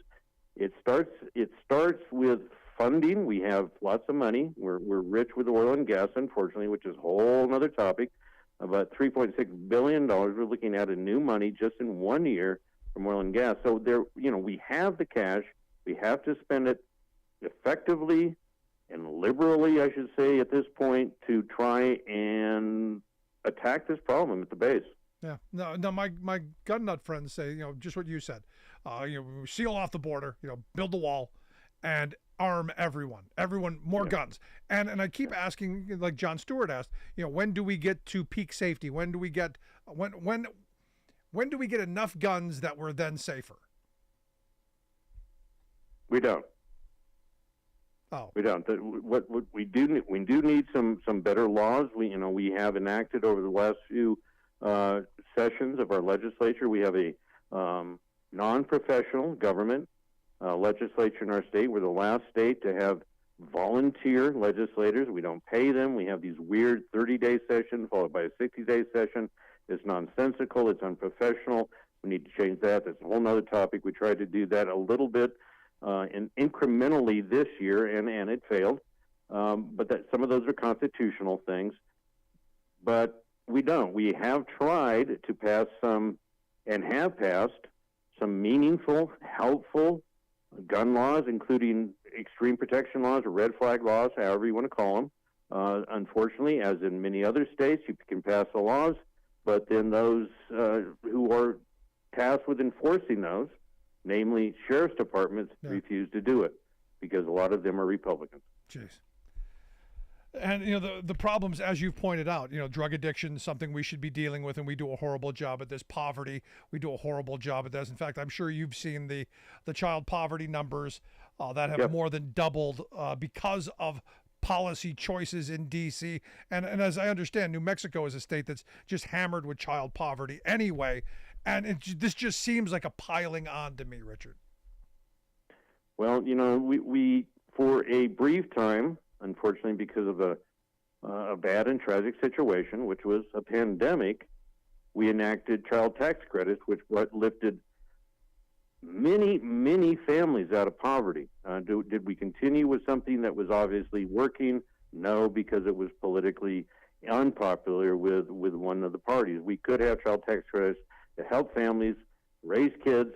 It starts with funding. We have lots of money. We're rich with oil and gas, unfortunately, which is a whole other topic. About $3.6 billion we're looking at in new money just in 1 year from oil and gas. So we have the cash. We have to spend it effectively and liberally, I should say, at this point, to try and attack this problem at the base. Yeah. No. My gun nut friends say, just what you said. Seal off the border. Build the wall, and arm everyone. More guns. And I keep asking, like Jon Stewart asked, when do we get to peak safety? When do we get when do we get enough guns that we're then safer? We don't. Oh. We don't. What we do need some better laws. We have enacted over the last few sessions of our legislature. We have a non-professional government legislature in our state. We're the last state to have volunteer legislators. We don't pay them. We have these weird 30-day sessions followed by a 60-day session. It's nonsensical. It's unprofessional. We need to change that. That's a whole other topic. We tried to do that a little bit and incrementally this year, and it failed. But some of those are constitutional things. But we don't. We have tried to pass some, and have passed, some meaningful, helpful gun laws, including extreme protection laws or red flag laws, however you want to call them. Unfortunately, as in many other states, you can pass the laws, but then those who are tasked with enforcing those, namely sheriff's departments, refuse to do it because a lot of them are Republicans. Jeez. And the problems, as you've pointed out, drug addiction is something we should be dealing with, and we do a horrible job at this. Poverty, we do a horrible job at this. In fact, I'm sure you've seen the child poverty numbers that have more than doubled because of policy choices in D.C. And as I understand, New Mexico is a state that's just hammered with child poverty anyway. And this just seems like a piling on to me, Richard. Well, we for a brief time, unfortunately, because of a bad and tragic situation, which was a pandemic, we enacted child tax credits, which lifted many families out of poverty. Did we continue with something that was obviously working? No, because it was politically unpopular with one of the parties. We could have child tax credits to help families raise kids.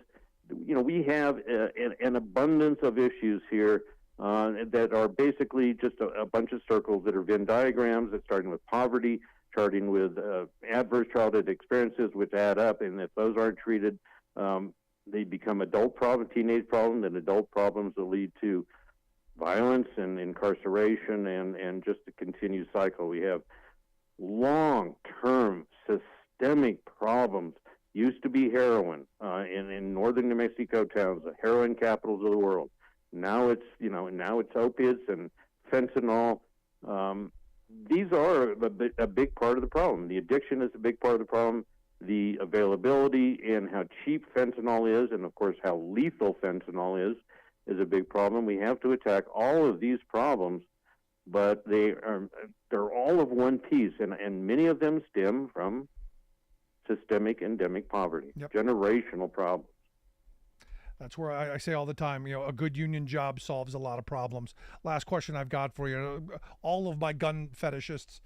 We have an abundance of issues here that are basically just a bunch of circles that are Venn diagrams that starting with poverty, starting with adverse childhood experiences, which add up, and if those aren't treated, they become adult problem, teenage problems, and adult problems that lead to violence and incarceration and just a continued cycle. We have long-term systemic problems. Used to be heroin in northern New Mexico towns, the heroin capitals of the world. Now it's opiates and fentanyl. These are a big part of the problem. The addiction is a big part of the problem. The availability and how cheap fentanyl is, and of course how lethal fentanyl is a big problem. We have to attack all of these problems, but they're all of one piece, and many of them stem from systemic endemic poverty, generational problems. That's where I say all the time, a good union job solves a lot of problems. Last question I've got for you. All of my gun fetishists,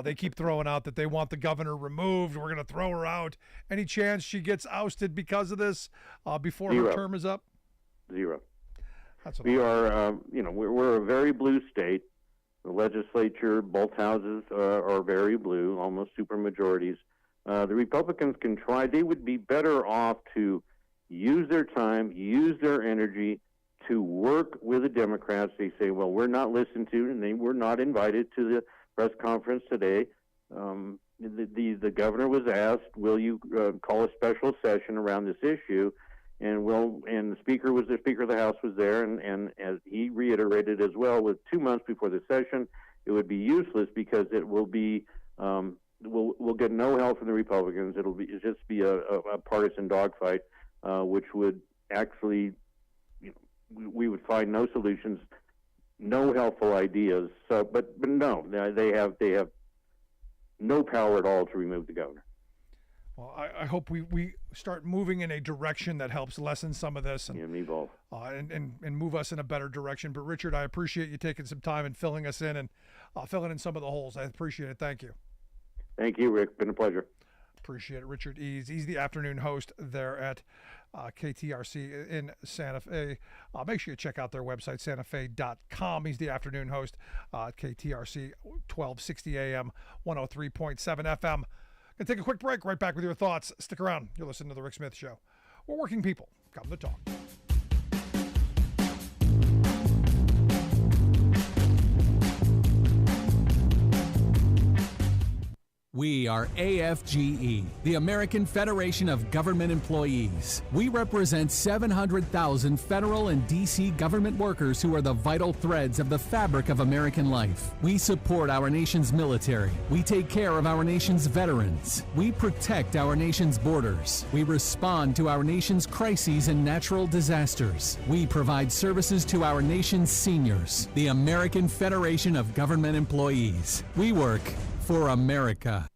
they keep throwing out that they want the governor removed. We're going to throw her out. Any chance she gets ousted because of this before Zero. her term is up? Zero. That's what we are, we're a very blue state. The legislature, both houses are very blue, almost super majorities. The Republicans can try. They would be better off to use their time, use their energy to work with the Democrats. They say, well, we're not listened to, and they were not invited to the press conference today. The governor was asked, will you call a special session around this issue? And the speaker of the House was there, and as he reiterated as well, with 2 months before the session, it would be useless because it will be we'll get no help from the Republicans. It'll just be a partisan dogfight, which would actually, we would find no solutions, no helpful ideas. So, but no, they have no power at all to remove the governor. Well, I hope we start moving in a direction that helps lessen some of this and me both. And move us in a better direction. But Richard, I appreciate you taking some time and filling us in and filling in some of the holes. I appreciate it. Thank you. Thank you, Rick. Been a pleasure. Appreciate it. Richard Eads. He's the afternoon host there at KTRC in Santa Fe. Make sure you check out their website, santafe.com. He's the afternoon host at KTRC, 1260 AM, 103.7 FM. Gonna take a quick break. Right back with your thoughts. Stick around. You're listening to The Rick Smith Show. We're working people. Come to talk. We are AFGE, the American Federation of Government Employees. We represent 700,000 federal and D.C. government workers who are the vital threads of the fabric of American life. We support our nation's military. We take care of our nation's veterans. We protect our nation's borders. We respond to our nation's crises and natural disasters. We provide services to our nation's seniors. The American Federation of Government Employees. We work for America.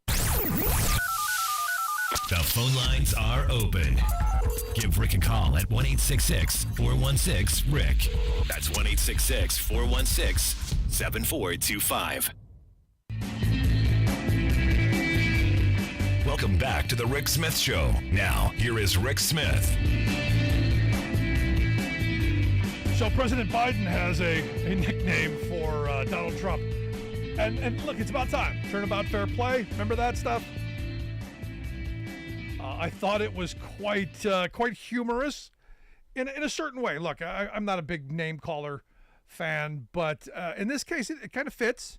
The phone lines are open. Give Rick a call at 1-866-416-RICK. That's 1-866-416-7425. Welcome back to the Rick Smith Show. Now, here is Rick Smith. So President Biden has a nickname for Donald Trump. And look, it's about time. Turnabout fair play. Remember that stuff? I thought it was quite humorous in a certain way. Look, I'm not a big name caller fan, but in this case, it kind of fits.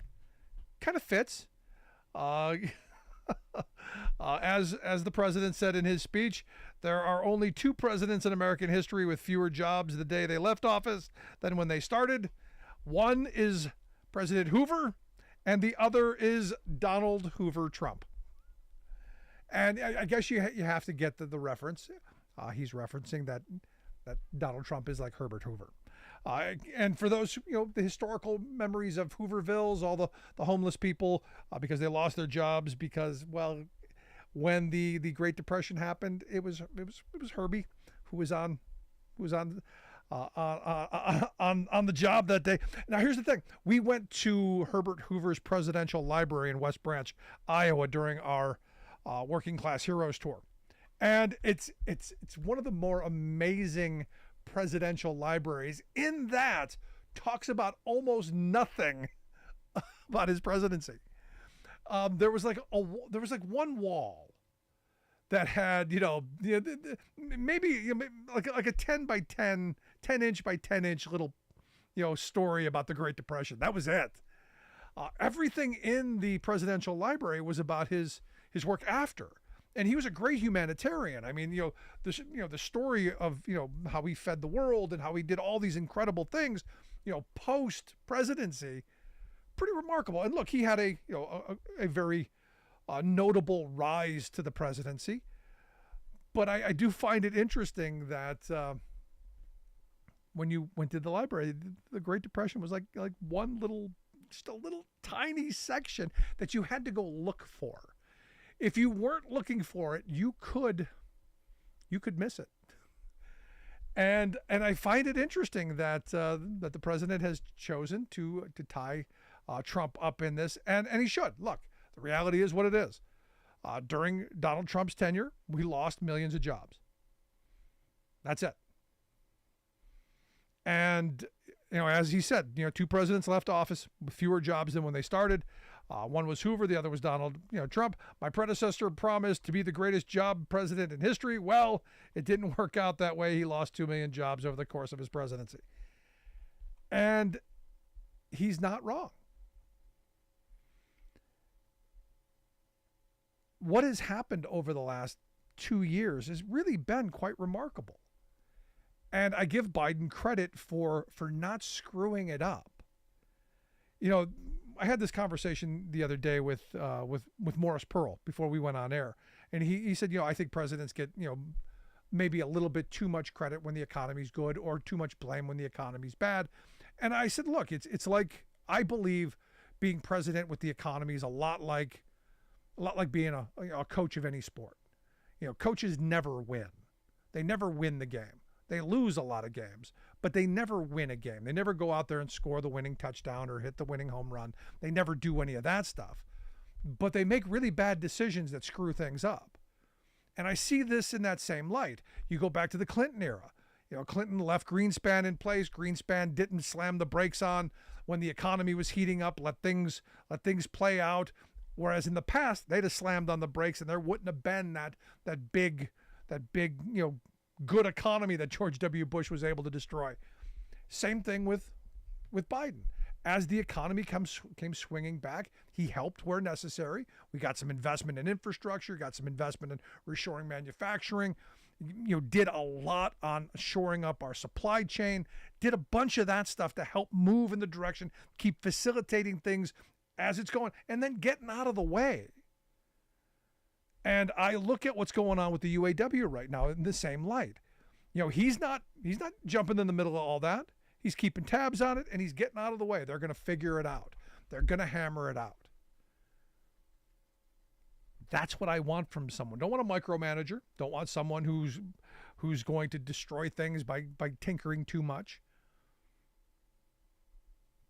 As the president said in his speech, there are only two presidents in American history with fewer jobs the day they left office than when they started. One is President Hoover, and the other is Donald Hoover Trump. And I guess you have to get the reference. He's referencing that Donald Trump is like Herbert Hoover. And for those, the historical memories of Hoovervilles, all the homeless people, because they lost their jobs because, well, when the Great Depression happened, it was Herbie who was on the job that day. Now, here's the thing. We went to Herbert Hoover's Presidential Library in West Branch, Iowa during our Working Class Heroes tour. And it's one of the more amazing presidential libraries in that talks about almost nothing about his presidency. There was like one wall that had, maybe like a 10 by 10 inch by 10 inch little, story about the Great Depression. That was it. Everything in the presidential library was about his work after. And he was a great humanitarian. I mean, the story of, how he fed the world and how he did all these incredible things, post presidency, pretty remarkable. And look, he had a very notable rise to the presidency. But I do find it interesting that when you went to the library, the Great Depression was like just a little tiny section that you had to go look for. If you weren't looking for it, you could miss it. And I find it interesting that the president has chosen to tie Trump up in this, and he should. Look, the reality is what it is. During Donald Trump's tenure, we lost millions of jobs. That's it. And as he said, 2 presidents left office with fewer jobs than when they started. One was Hoover, the other was Donald Trump. My predecessor promised to be the greatest job president in history. Well, it didn't work out that way. He lost 2 million jobs over the course of his presidency. And he's not wrong. What has happened over the last 2 years has really been quite remarkable. And I give Biden credit for not screwing it up. I had this conversation the other day with Morris Pearl before we went on air. And he said, I think presidents get, maybe a little bit too much credit when the economy's good or too much blame when the economy's bad. And I said, look, it's like, I believe being president with the economy is a lot like being a coach of any sport. Coaches never win. They never win the game. They lose a lot of games, but they never win a game. They never go out there and score the winning touchdown or hit the winning home run. They never do any of that stuff. But they make really bad decisions that screw things up. And I see this in that same light. You go back to the Clinton era. Clinton left Greenspan in place. Greenspan didn't slam the brakes on when the economy was heating up, let things play out. Whereas in the past, they'd have slammed on the brakes and there wouldn't have been that big, good economy that George W. Bush was able to destroy. Same thing with Biden. As the economy came swinging back, he helped where necessary. We got some investment in infrastructure, got some investment in reshoring manufacturing, did a lot on shoring up our supply chain, did a bunch of that stuff to help move in the direction, keep facilitating things as it's going, and then getting out of the way. And I look at what's going on with the UAW right now in the same light. He's not jumping in the middle of all that. He's keeping tabs on it and he's getting out of the way. They're going to figure it out. They're going to hammer it out. That's what I want from someone. Don't want a micromanager. Don't want someone who's going to destroy things by tinkering too much.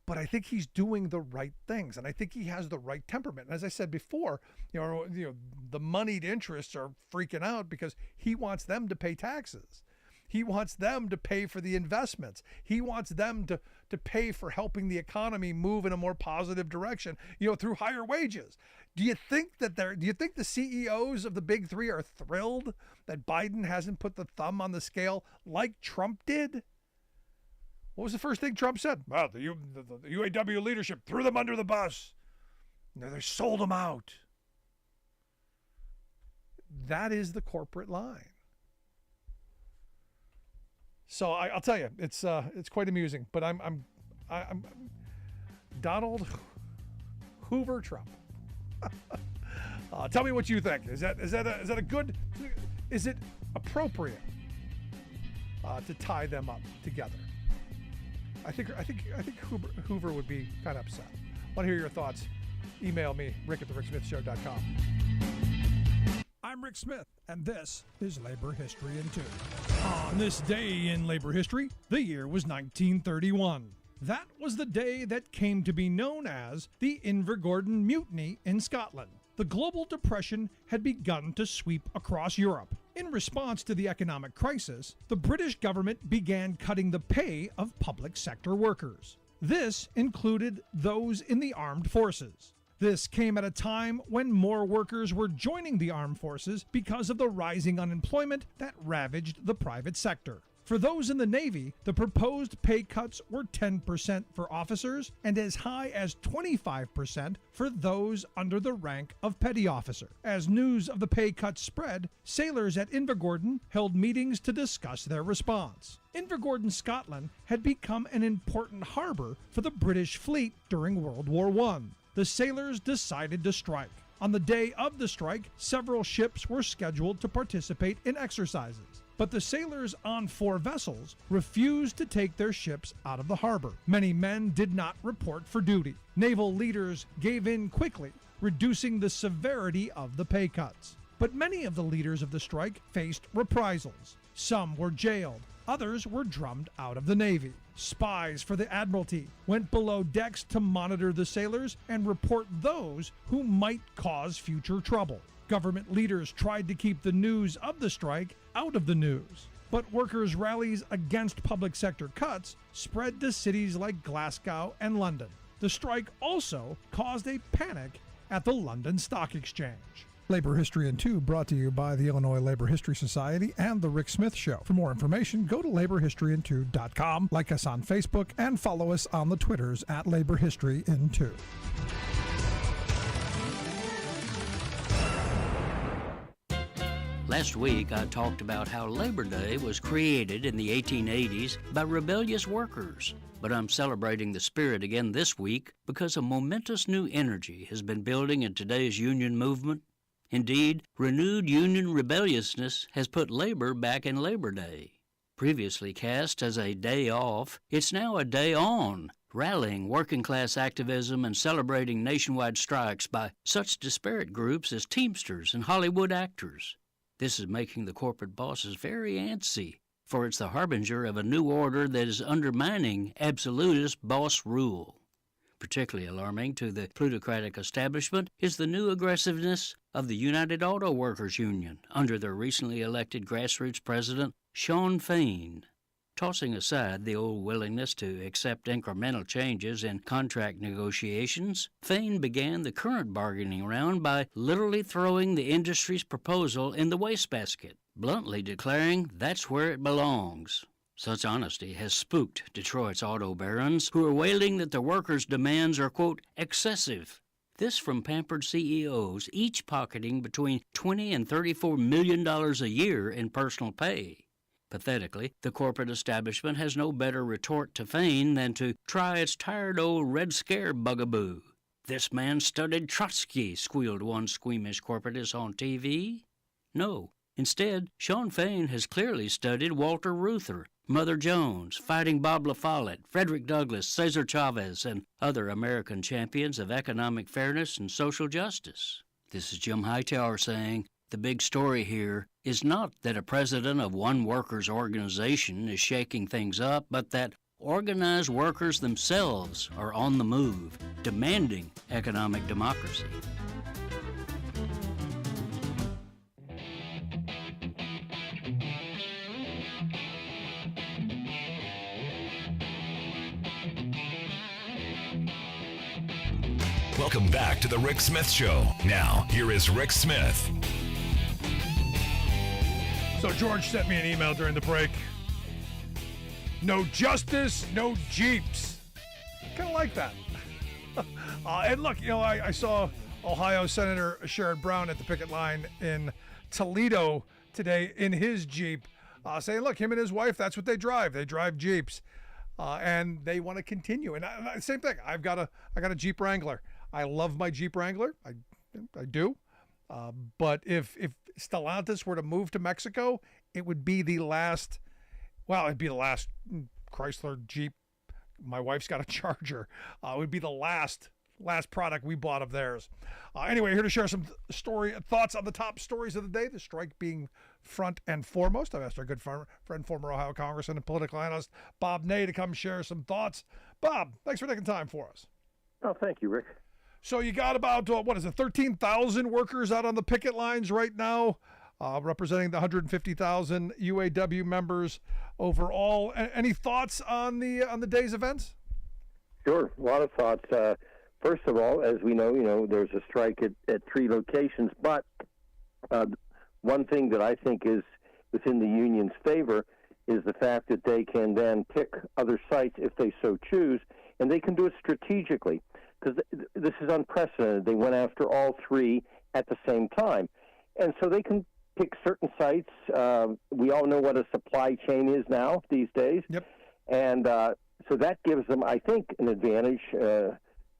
But I think he's doing the right things, and I think he has the right temperament. And as I said before, the moneyed interests are freaking out because he wants them to pay taxes. He wants them to pay for the investments. He wants them to pay for helping the economy move in a more positive direction, through higher wages. Do you think the CEOs of the big 3 are thrilled that Biden hasn't put the thumb on the scale like Trump did? What was the first thing Trump said? Well, the UAW leadership threw them under the bus. They sold them out. That is the corporate line. So I'll tell you, it's quite amusing. But I'm Donald Hoover Trump. Tell me what you think. Is that a good? Is it appropriate to tie them up together? I think Hoover would be kind of upset. Want to hear your thoughts? Email me, rick@thericksmithshow.com. I'm Rick Smith, and this is Labor History in 2. On this day in labor history, the year was 1931. That was the day that came to be known as the Invergordon Mutiny in Scotland. The global depression had begun to sweep across Europe. In response to the economic crisis, the British government began cutting the pay of public sector workers. This included those in the armed forces. This came at a time when more workers were joining the armed forces because of the rising unemployment that ravaged the private sector. For those in the Navy, the proposed pay cuts were 10% for officers and as high as 25% for those under the rank of petty officer. As news of the pay cuts spread, sailors at Invergordon held meetings to discuss their response. Invergordon, Scotland, had become an important harbor for the British fleet during World War I. The sailors decided to strike. On the day of the strike, several ships were scheduled to participate in exercises. But the sailors on 4 vessels refused to take their ships out of the harbor. Many men did not report for duty. Naval leaders gave in quickly, reducing the severity of the pay cuts. But many of the leaders of the strike faced reprisals. Some were jailed. Others were drummed out of the Navy. Spies for the Admiralty went below decks to monitor the sailors and report those who might cause future trouble. Government leaders tried to keep the news of the strike out of the news. But workers' rallies against public sector cuts spread to cities like Glasgow and London. The strike also caused a panic at the London Stock Exchange. Labor History in 2 brought to you by the Illinois Labor History Society and The Rick Smith Show. For more information, go to laborhistoryin2.com, like us on Facebook, and follow us on the Twitters at Labor History in 2. Last week, I talked about how Labor Day was created in the 1880s by rebellious workers. But I'm celebrating the spirit again this week because a momentous new energy has been building in today's union movement. Indeed, renewed union rebelliousness has put labor back in Labor Day. Previously cast as a day off, it's now a day on, rallying working-class activism and celebrating nationwide strikes by such disparate groups as Teamsters and Hollywood actors. This is making the corporate bosses very antsy, for it's the harbinger of a new order that is undermining absolutist boss rule. Particularly alarming to the plutocratic establishment is the new aggressiveness of the United Auto Workers Union under their recently elected grassroots president, Shawn Fain. Tossing aside the old willingness to accept incremental changes in contract negotiations, Fain began the current bargaining round by literally throwing the industry's proposal in the wastebasket, bluntly declaring that's where it belongs. Such honesty has spooked Detroit's auto barons, who are wailing that the workers' demands are, quote, excessive. This from pampered CEOs, each pocketing between $20 and $34 million a year in personal pay. Pathetically, the corporate establishment has no better retort to Fain than to try its tired old Red Scare bugaboo. This man studied Trotsky, squealed one squeamish corporatist on TV. No, instead, Shawn Fain has clearly studied Walter Reuther, Mother Jones, Fighting Bob La Follette, Frederick Douglass, Cesar Chavez, and other American champions of economic fairness and social justice. This is Jim Hightower saying, the big story here is not that a president of one workers' organization is shaking things up, but that organized workers themselves are on the move, demanding economic democracy. Welcome back to the Rick Smith Show. Now, here is Rick Smith. So George sent me an email during the break. No justice, no Jeeps. Kind of like that. And look, I saw Ohio Senator Sherrod Brown at the picket line in Toledo today in his Jeep, saying, look, him and his wife, that's what they drive. They drive Jeeps. And they want to continue. And same thing. I got a Jeep Wrangler. I love my Jeep Wrangler. I do. But if Stellantis were to move to Mexico, it would be the last. Well, it'd be the last Chrysler Jeep. My wife's got a Charger. It would be the last product we bought of theirs. Anyway, here to share some thoughts on the top stories of the day. The strike being front and foremost. I've asked our good friend, former Ohio Congressman and political analyst Bob Ney to come share some thoughts. Bob, thanks for taking time for us. Oh, thank you, Rick. So you got about 13,000 workers out on the picket lines right now. representing the 150,000 UAW members overall. Any thoughts on the day's events? Sure, a lot of thoughts. First of all, as we know, there's a strike at 3 locations, but one thing that I think is within the union's favor is the fact that they can then pick other sites if they so choose, and they can do it strategically, because this is unprecedented. They went after all 3 at the same time, and so they can pick certain sites. We all know what a supply chain is now these days. Yep. And so that gives them, I think, an advantage, a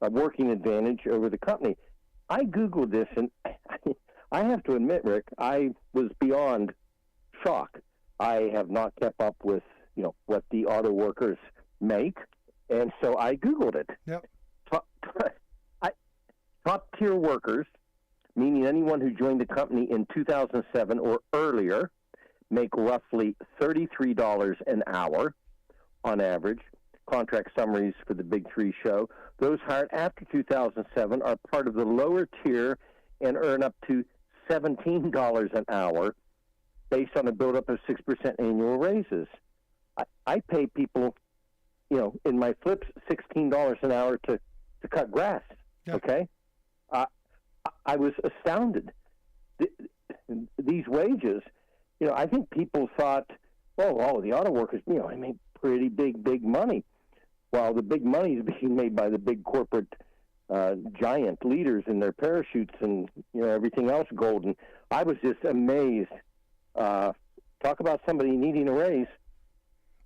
working advantage over the company. I Googled this, and I have to admit, Rick, I was beyond shock. I have not kept up with, what the auto workers make, and so I Googled it. Yep. Top-tier workers, meaning anyone who joined the company in 2007 or earlier, make roughly $33 an hour on average. Contract summaries for the Big 3 show. Those hired after 2007 are part of the lower tier and earn up to $17 an hour based on a buildup of 6% annual raises. I pay people, in my flips, $16 an hour to cut grass, okay? I was astounded. These wages, I think people thought, the auto workers, they make pretty big money. While the big money is being made by the big corporate giant leaders in their parachutes and everything else golden. I was just amazed. Talk about somebody needing a raise.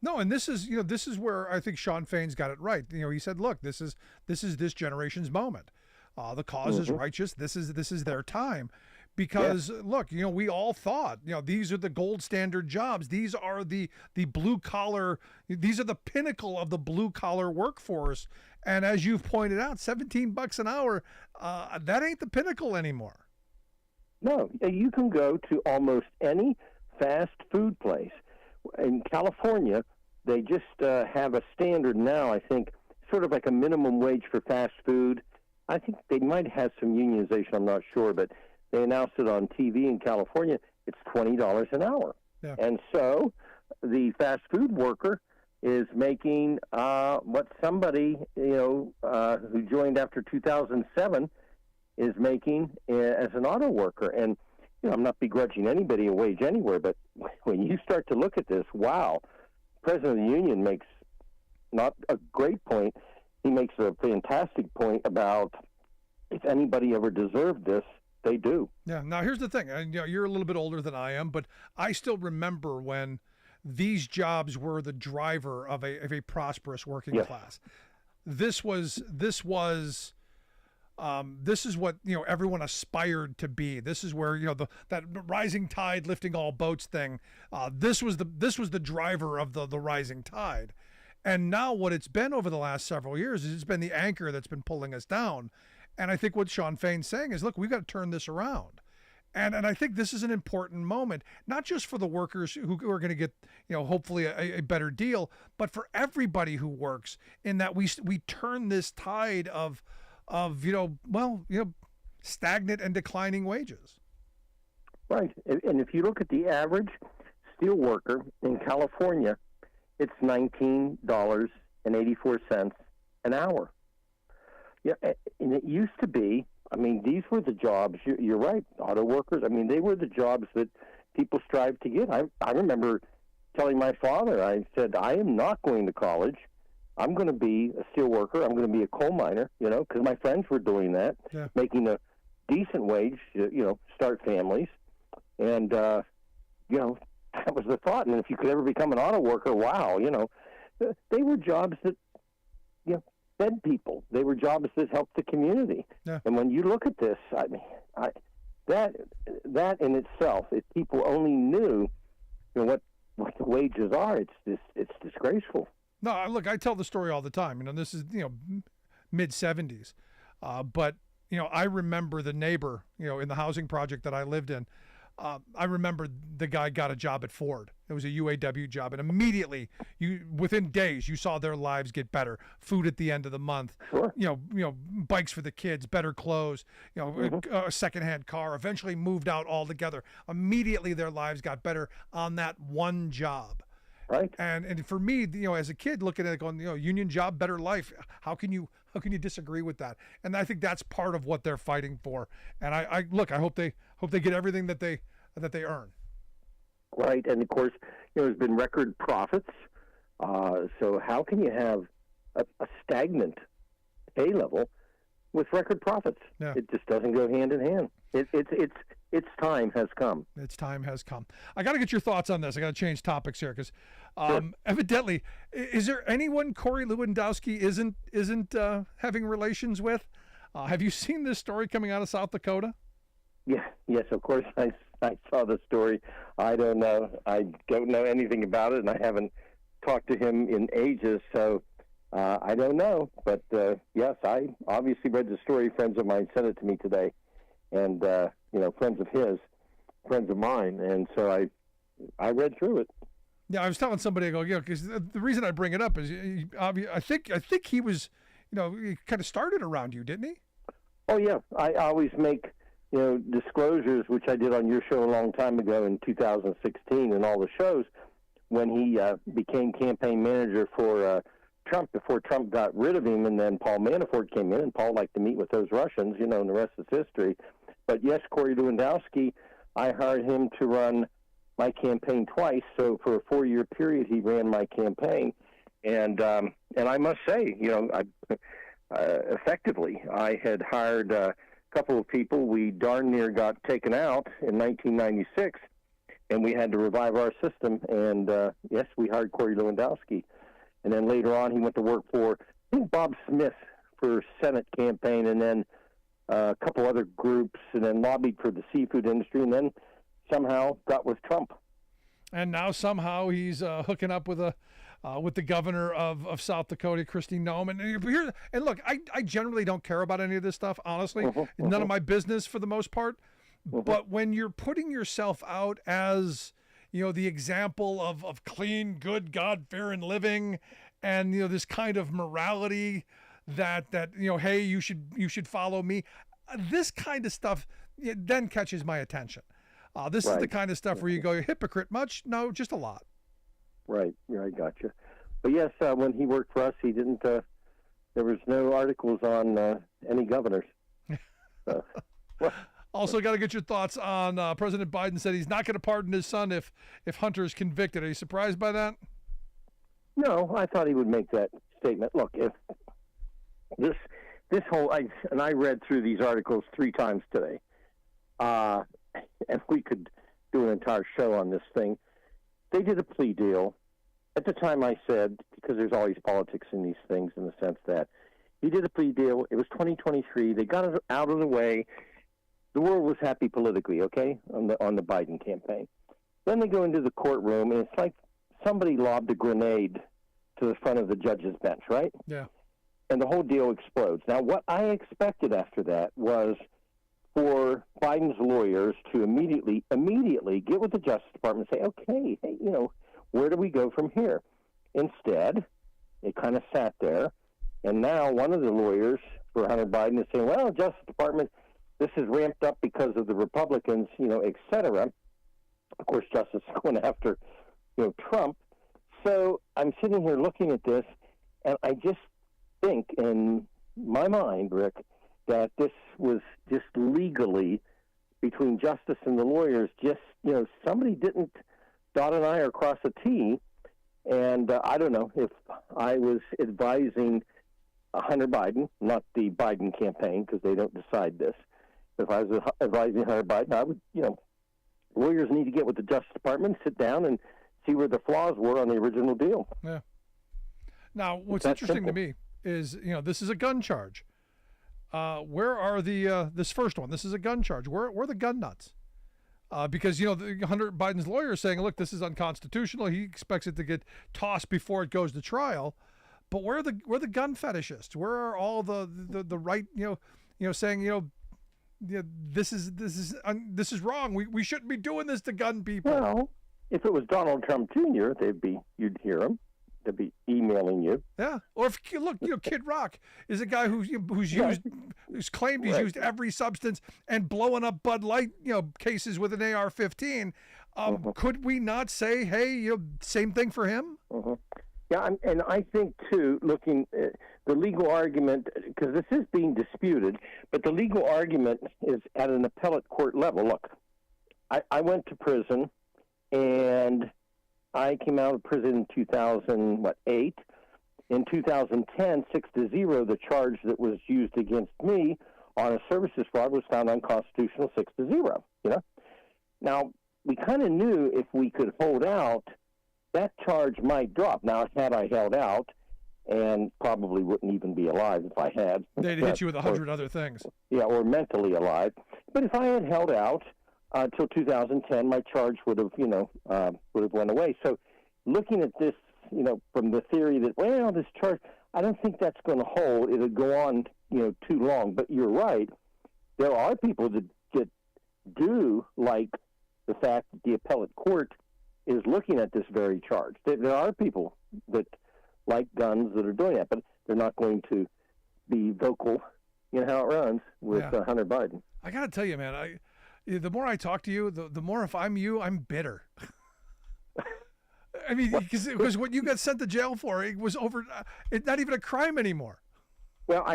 No, and this is where I think Sean Fain's got it right. He said, look, this is this generation's moment. The cause is righteous. This is their time. Because look, we all thought, these are the gold standard jobs. These are the blue collar. These are the pinnacle of the blue collar workforce. And as you've pointed out, $17 an hour, that ain't the pinnacle anymore. No, you can go to almost any fast food place. In California, they just have a standard now, I think, sort of like a minimum wage for fast food. I think they might have some unionization, I'm not sure, but they announced it on TV in California. It's $20 an hour. Yeah. And so the fast food worker is making what somebody, who joined after 2007 is making as an auto worker. And, I'm not begrudging anybody a wage anywhere, but when you start to look at this, wow, President of the Union makes not a great point. He makes a fantastic point about if anybody ever deserved this, they do. Yeah. Now, here's the thing. You're a little bit older than I am, but I still remember when these jobs were the driver of a prosperous working class. This is what everyone aspired to be. This is where that rising tide lifting all boats thing. This was the driver of the rising tide. And now what it's been over the last several years is it's been the anchor that's been pulling us down. And I think what Sean Fain's saying is, look, we've got to turn this around. And I think this is an important moment, not just for the workers who are going to get, hopefully a better deal, but for everybody who works, in that we turn this tide of stagnant and declining wages. Right. And if you look at the average steel worker in California, it's $19.84 an hour. Yeah, and it used to be, these were the jobs, you're right, auto workers, they were the jobs that people strived to get. I remember telling my father, I said, I am not going to college. I'm going to be a steel worker. I'm going to be a coal miner, because my friends were doing that, making a decent wage, start families. And, that was the thought. And if you could ever become an auto worker, wow, they were jobs that, fed people. They were jobs that helped the community. Yeah. And when you look at this, that in itself, if people only knew, what the wages are, it's disgraceful. No, look, I tell the story all the time. This is, mid 70s. But, I remember the neighbor, in the housing project that I lived in. I remember the guy got a job at Ford. It was a UAW job, and immediately, within days, you saw their lives get better. Food at the end of the month, sure. Bikes for the kids, better clothes, a secondhand car. Eventually, moved out altogether. Immediately, their lives got better on that one job. Right. And for me, as a kid, looking at it, going, union job, better life. How can you disagree with that? And I think that's part of what they're fighting for. And I hope they get everything that they earn. Right. And of course, there's been record profits. So how can you have a stagnant pay level with record profits? Yeah. It just doesn't go hand in hand. Its time has come. Its time has come. I got to get your thoughts on this. I got to change topics here because Sure. evidently, is there anyone Corey Lewandowski isn't having relations with? Have you seen this story coming out of South Dakota? Yeah. Yes, of course. I saw the story. I don't know. I don't know anything about it, and I haven't talked to him in ages, so I don't know. But yes, I obviously read the story. Friends of mine sent it to me today. And, friends of his, friends of mine. And so I read through it. Yeah, I was telling somebody, I go, because the reason I bring it up is I think he was, he kind of started around you, didn't he? Oh, yeah. I always make, disclosures, which I did on your show a long time ago in 2016 and all the shows when he became campaign manager for Trump before Trump got rid of him. And then Paul Manafort came in, and Paul liked to meet with those Russians, and the rest is history. But yes, Corey Lewandowski, I hired him to run my campaign twice. So for a 4-year period, he ran my campaign, and I must say, effectively, I had hired a couple of people. We darn near got taken out in 1996, and we had to revive our system. And yes, we hired Corey Lewandowski, and then later on, he went to work for Bob Smith for Senate campaign, and then a couple other groups, and then lobbied for the seafood industry, and then somehow got with Trump. And now somehow he's hooking up with the governor of South Dakota, Kristi Noem. And look, I generally don't care about any of this stuff, honestly. None of my business for the most part. But when you're putting yourself out as, the example of clean, good, God-fearing living, and this kind of morality that hey, you should follow me. This kind of stuff then catches my attention. This is the kind of stuff where you go, you're hypocrite much? No, just a lot. Right. Yeah, I gotcha. But yes, when he worked for us, he didn't. There was no articles on any governors. Also, got to get your thoughts on President Biden said he's not going to pardon his son if Hunter is convicted. Are you surprised by that? No, I thought he would make that statement. Look, if this whole, I read through these articles 3 times today, and we could do an entire show on this thing. They did a plea deal. At the time I said, because there's always politics in these things in the sense that he did a plea deal. It was 2023. They got it out of the way. The world was happy politically, okay, on the Biden campaign. Then they go into the courtroom, and it's like somebody lobbed a grenade to the front of the judge's bench, right? Yeah. And the whole deal explodes. Now, what I expected after that was for Biden's lawyers to immediately get with the Justice Department and say, okay, hey, where do we go from here? Instead, it kind of sat there, and now one of the lawyers for Hunter Biden is saying, well, Justice Department, this is ramped up because of the Republicans, et cetera. Of course, Justice is going after, Trump. So I'm sitting here looking at this, and I just think in my mind, Rick, that this was just legally between justice and the lawyers, just, somebody didn't dot an I or cross a T. And I don't know if I was advising Hunter Biden, not the Biden campaign, because they don't decide this. If I was advising Hunter Biden, I would, lawyers need to get with the Justice Department, sit down and see where the flaws were on the original deal. Yeah. Now, what's interesting to me is, this is a gun charge. Where are this first one? This is a gun charge. Where are the gun nuts? Because, Hunter Biden's lawyer is saying, look, this is unconstitutional. He expects it to get tossed before it goes to trial. But where are the gun fetishists? Where are all the right, saying, this is wrong. We shouldn't be doing this to gun people. Well, if it was Donald Trump Jr., you'd hear him. They'd be emailing you. Yeah. Or if look, Kid Rock is a guy who's claimed he's used every substance and blowing up Bud Light, cases with an AR-15. Could we not say, hey, same thing for him? Yeah, and I think too, looking at the legal argument, because this is being disputed, but the legal argument is at an appellate court level. Look, I went to prison, and I came out of prison in 2008. In 2010, 6-0, the charge that was used against me on a services fraud was found unconstitutional, 6-0. Now we kind of knew if we could hold out, that charge might drop. Now, had I held out, and probably wouldn't even be alive if I had. They'd hit you with 100 other things. Yeah, or mentally alive. But if I had held out until 2010, my charge would have went away. So, looking at this, from the theory that this charge, I don't think that's going to hold. It'll go on, too long. But you're right. There are people that do like the fact that the appellate court is looking at this very charge. There are people that like guns that are doing that, but they're not going to be vocal in how it runs with Hunter Biden. I got to tell you, man, the more I talk to you, the more if I'm you, I'm bitter. I mean, because what you got sent to jail for, it was it's not even a crime anymore. Well,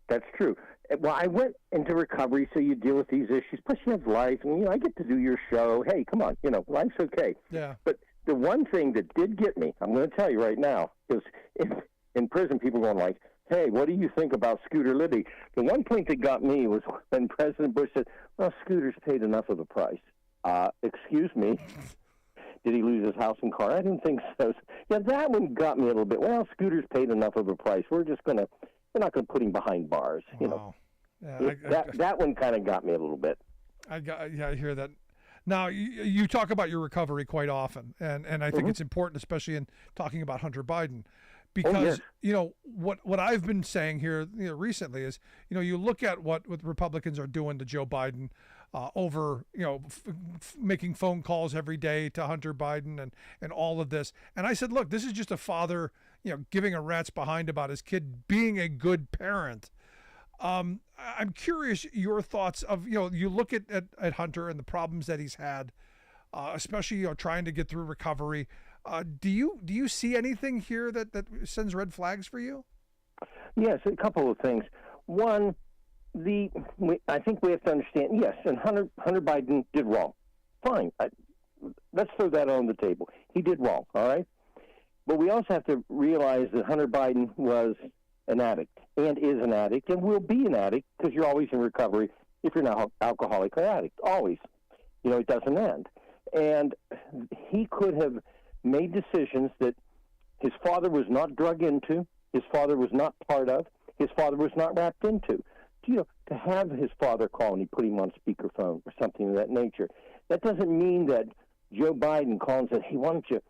that's true. Well, I went into recovery, so you deal with these issues. Plus, you have life, and I get to do your show. Hey, come on, life's okay. Yeah. But the one thing that did get me, I'm going to tell you right now, is in prison, people going like, "Hey, what do you think about Scooter Libby?" The one point that got me was when President Bush said, "Well, Scooter's paid enough of a price." Excuse me. Did he lose his house and car? I didn't think so. Yeah, that one got me a little bit. Well, Scooter's paid enough of a price. We're not going to put him behind bars. Wow. That one kind of got me a little bit. I hear that. Now, you talk about your recovery quite often, and I think it's important, especially in talking about Hunter Biden, because what I've been saying here recently is you look at what Republicans are doing to Joe Biden over making phone calls every day to Hunter Biden and all of this, and I said, look, this is just a father giving a rat's behind about his kid being a good parent. I'm curious your thoughts of, you look at Hunter and the problems that he's had, especially, trying to get through recovery. Do you see anything here that sends red flags for you? Yes, a couple of things. One, I think we have to understand, yes, and Hunter Biden did wrong. Fine. Let's throw that on the table. He did wrong, all right? But we also have to realize that Hunter Biden was an addict and is an addict and will be an addict, because you're always in recovery if you're not alcoholic or addict. Always. It doesn't end. And he could have made decisions that his father was not drug into, his father was not part of, his father was not wrapped into. To have his father call and he put him on speakerphone or something of that nature, that doesn't mean that Joe Biden calls and, hey, why don't you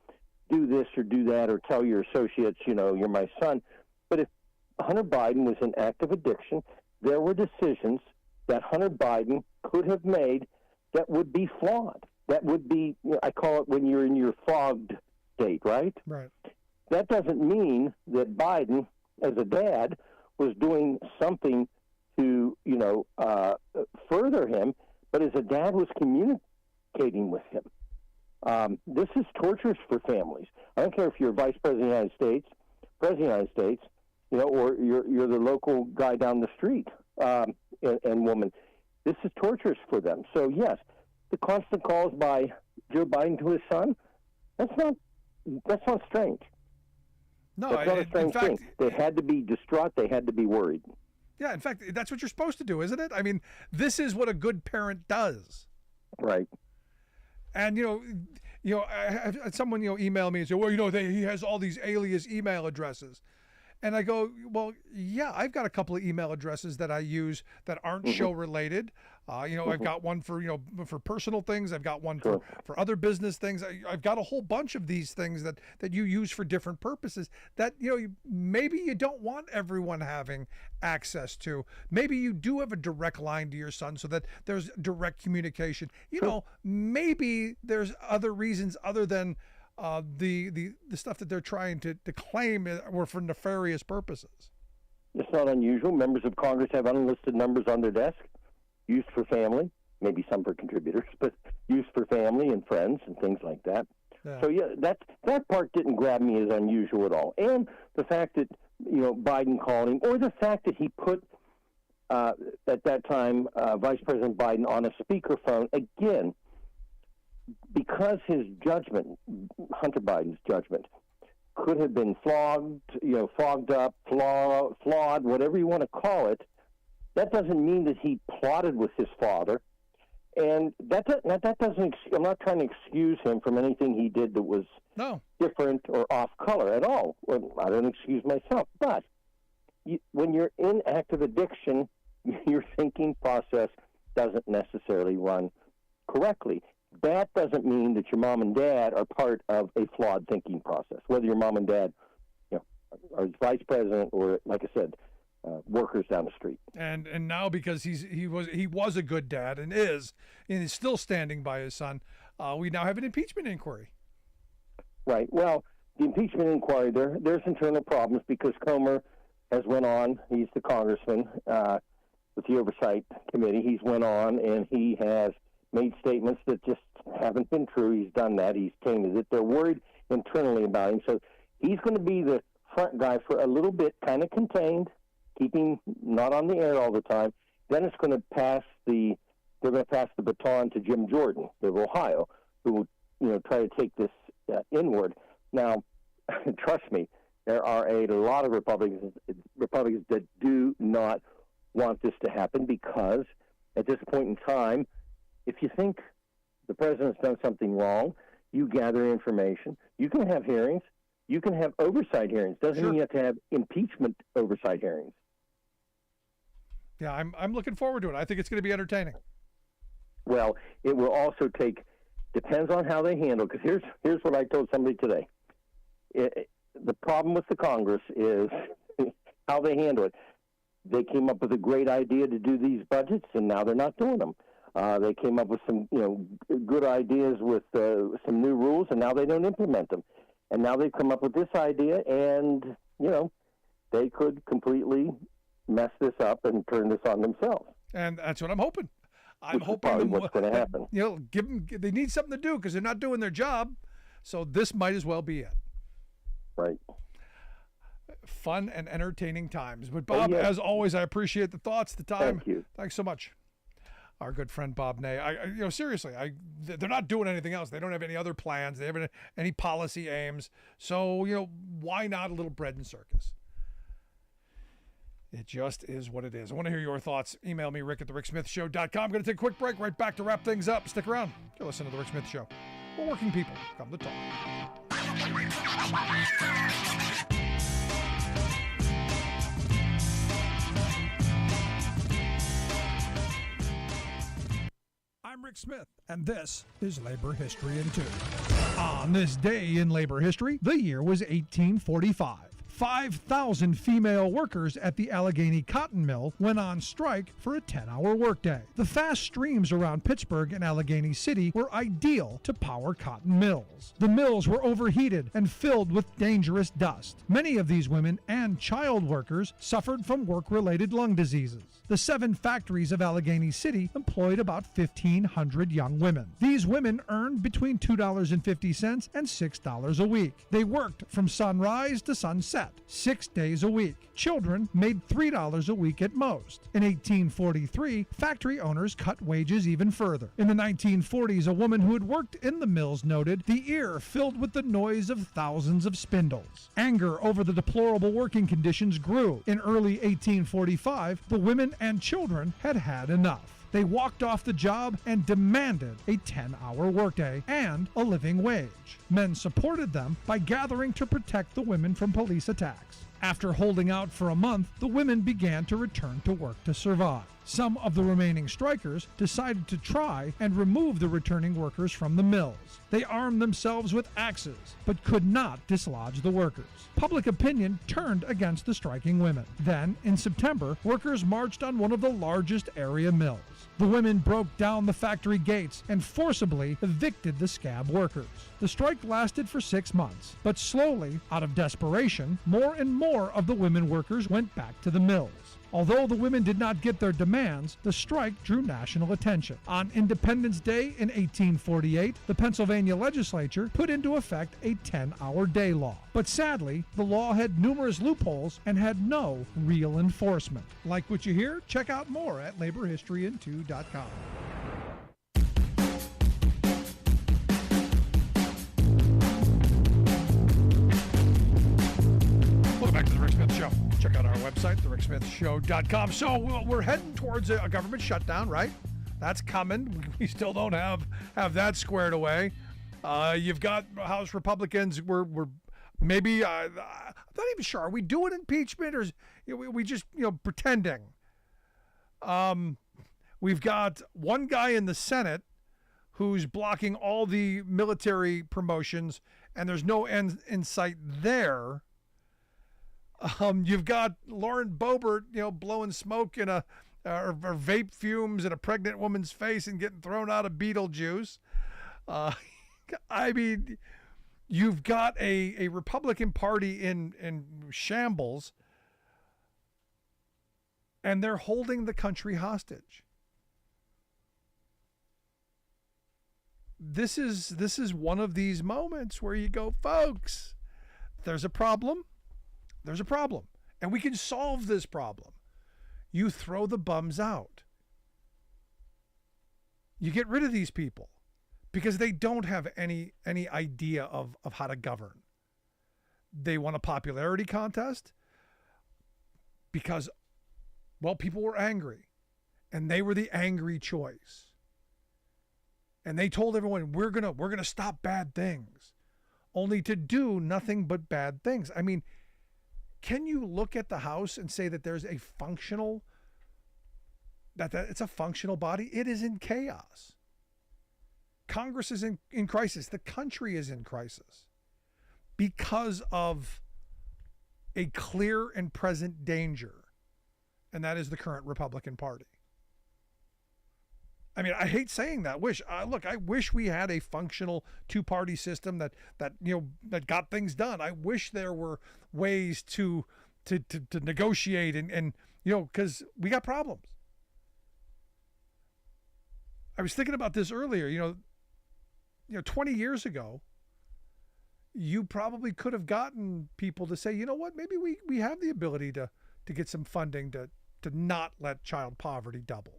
do this or do that, or tell your associates, you're my son. But if Hunter Biden was in active addiction, there were decisions that Hunter Biden could have made that would be flawed. That would be, I call it when you're in your fogged state, right? Right. That doesn't mean that Biden, as a dad, was doing something to, further him, but as a dad was communicating with him. This is torturous for families. I don't care if you're Vice President of the United States, President of the United States, or you're the local guy down the street, and woman. This is torturous for them. So yes, the constant calls by Joe Biden to his son, that's not strange. No, that's not a strange thing. They had to be distraught. They had to be worried. Yeah, in fact, that's what you're supposed to do, isn't it? I mean, this is what a good parent does. Right. And I had someone email me and say, well, he has all these alias email addresses, And I go, well, yeah, I've got a couple of email addresses that I use that aren't show related. I've got one for, for personal things. I've got one for other business things. I've got a whole bunch of these things that you use for different purposes that, maybe you don't want everyone having access to. Maybe you do have a direct line to your son so that there's direct communication. Maybe there's other reasons other than the stuff that they're trying to claim were for nefarious purposes. It's not unusual. Members of Congress have unlisted numbers on their desk, used for family, maybe some for contributors, but used for family and friends and things like that. Yeah. So that part didn't grab me as unusual at all. And the fact that Biden called him, or the fact that he put at that time Vice President Biden on a speakerphone again, because his judgment, Hunter Biden's judgment, could have been fogged up, flawed, whatever you want to call it. That doesn't mean that he plotted with his father, and that doesn't. I'm not trying to excuse him from anything he did that was different or off color at all. Well, I don't excuse myself, but when you're in active addiction, your thinking process doesn't necessarily run correctly. That doesn't mean that your mom and dad are part of a flawed thinking process. Whether your mom and dad, are vice president or, like I said, workers down the street. And now because he was a good dad and is still standing by his son, we now have an impeachment inquiry. Right. Well, the impeachment inquiry, there's internal problems because Comer has went on. He's the congressman with the oversight committee. He's went on and he has made statements that just haven't been true. He's done that. He's tainted it. They're worried internally about him. So he's going to be the front guy for a little bit, kind of contained, keeping not on the air all the time. Then it's going to pass the baton to Jim Jordan of Ohio, who will try to take this inward. Now, trust me, there are a lot of Republicans that do not want this to happen because at this point in time, if you think the president's done something wrong, you gather information. You can have hearings. You can have oversight hearings. Doesn't mean you have to have impeachment oversight hearings. Yeah, I'm looking forward to it. I think it's going to be entertaining. Well, it will also depends on how they handle. Because here's what I told somebody today. The problem with the Congress is how they handle it. They came up with a great idea to do these budgets, and now they're not doing them. They came up with some, good ideas with some new rules, and now they don't implement them. And now they've come up with this idea, and they could completely mess this up and turn this on themselves. And that's what I'm hoping. I'm hoping probably what's going to happen. Give them. They need something to do because they're not doing their job. So this might as well be it. Right. Fun and entertaining times. But Bob, as always, I appreciate the thoughts, the time. Thank you. Thanks so much. Our good friend Bob Ney. Seriously, they're not doing anything else. They don't have any other plans. They haven't any policy aims. So why not a little bread and circus? It just is what it is. I want to hear your thoughts. Email me, rick@thericksmithshow.com. I'm going to take a quick break. Right back to wrap things up. Stick around. You'll listen to The Rick Smith Show. We're working people. Come to talk. I'm Rick Smith, and this is Labor History in 2. On this day in labor history, the year was 1845. 5,000 female workers at the Allegheny Cotton Mill went on strike for a 10-hour workday. The fast streams around Pittsburgh and Allegheny City were ideal to power cotton mills. The mills were overheated and filled with dangerous dust. Many of these women and child workers suffered from work-related lung diseases. The 7 factories of Allegheny City employed about 1,500 young women. These women earned between $2.50 and $6 a week. They worked from sunrise to sunset, 6 days a week. Children made $3 a week at most. In 1843, factory owners cut wages even further. In the 1940s, a woman who had worked in the mills noted, "The ear filled with the noise of thousands of spindles." Anger over the deplorable working conditions grew. In early 1845, the women and children had had enough. They walked off the job and demanded a 10-hour workday and a living wage. Men supported them by gathering to protect the women from police attacks. After holding out for a month, the women began to return to work to survive. Some of the remaining strikers decided to try and remove the returning workers from the mills. They armed themselves with axes, but could not dislodge the workers. Public opinion turned against the striking women. Then, in September, workers marched on one of the largest area mills. The women broke down the factory gates and forcibly evicted the scab workers. The strike lasted for 6 months, but slowly, out of desperation, more and more of the women workers went back to the mills. Although the women did not get their demands, the strike drew national attention. On Independence Day in 1848, the Pennsylvania legislature put into effect a 10-hour day law. But sadly, the law had numerous loopholes and had no real enforcement. Like what you hear? Check out more at laborhistoryin2.com. Welcome back to the Rick Smith Show. Check out our website, thericksmithshow.com. So we're heading towards a government shutdown, right? That's coming. We still don't have that squared away. You've got House Republicans. We're maybe I'm not even sure. Are we doing impeachment or we just pretending? We've got one guy in the Senate who's blocking all the military promotions, and there's no end in sight there. You've got Lauren Boebert, blowing smoke in or vape fumes in a pregnant woman's face and getting thrown out of Beetlejuice. I mean, you've got a Republican Party in shambles, and they're holding the country hostage. This is one of these moments where you go, folks, there's a problem. There's a problem, and we can solve this problem. You throw the bums out. You get rid of these people because they don't have any idea of how to govern. They want a popularity contest because, well, people were angry, and they were the angry choice. And they told everyone, we're gonna stop bad things, only to do nothing but bad things. I mean, can you look at the House and say that there's a functional, that it's a functional body? It is in chaos. Congress is in crisis. The country is in crisis because of a clear and present danger, and that is the current Republican Party. I mean, I hate saying that. I wish we had a functional two-party system that got things done. I wish there were ways to negotiate and because we got problems. I was thinking about this earlier. 20 years ago, you probably could have gotten people to say, you know what, maybe we have the ability to get some funding to not let child poverty double.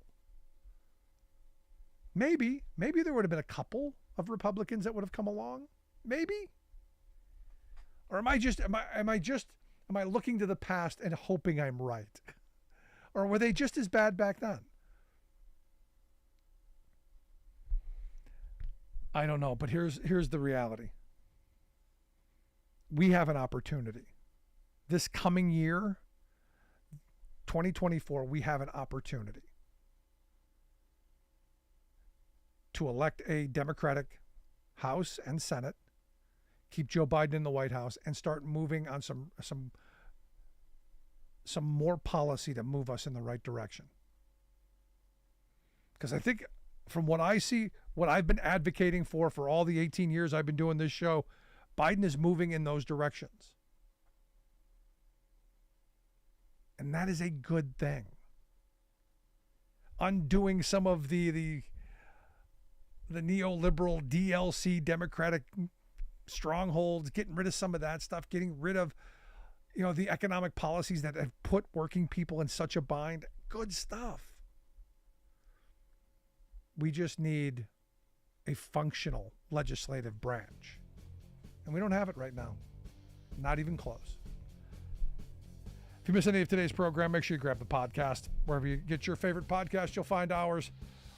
Maybe there would have been a couple of Republicans that would have come along. Maybe. Or am I looking to the past and hoping I'm right? Or were they just as bad back then? I don't know, but here's the reality. We have an opportunity. This coming year, 2024, we have an opportunity to elect a Democratic House and Senate, keep Joe Biden in the White House, and start moving on some more policy to move us in the right direction. Because I think from what I see, what I've been advocating for all the 18 years I've been doing this show, Biden is moving in those directions. And that is a good thing. Undoing some of the neoliberal DLC Democratic strongholds, getting rid of some of that stuff, getting rid of, the economic policies that have put working people in such a bind. Good stuff. We just need a functional legislative branch. And we don't have it right now. Not even close. If you miss any of today's program, make sure you grab the podcast. Wherever you get your favorite podcast, you'll find ours.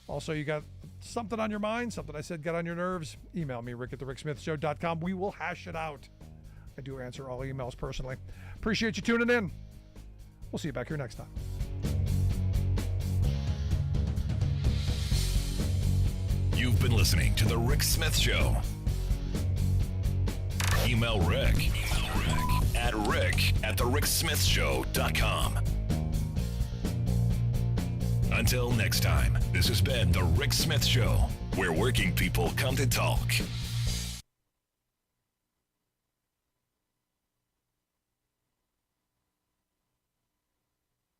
Also, you got something on your mind, something I said got on your nerves, email me, rick@thericksmithshow.com. We will hash it out I do answer all emails personally. Appreciate you tuning in. We'll see you back here next time. You've been listening to The Rick Smith Show. Email Rick at rick@thericksmithshow.com. Until next time, this has been The Rick Smith Show, where working people come to talk.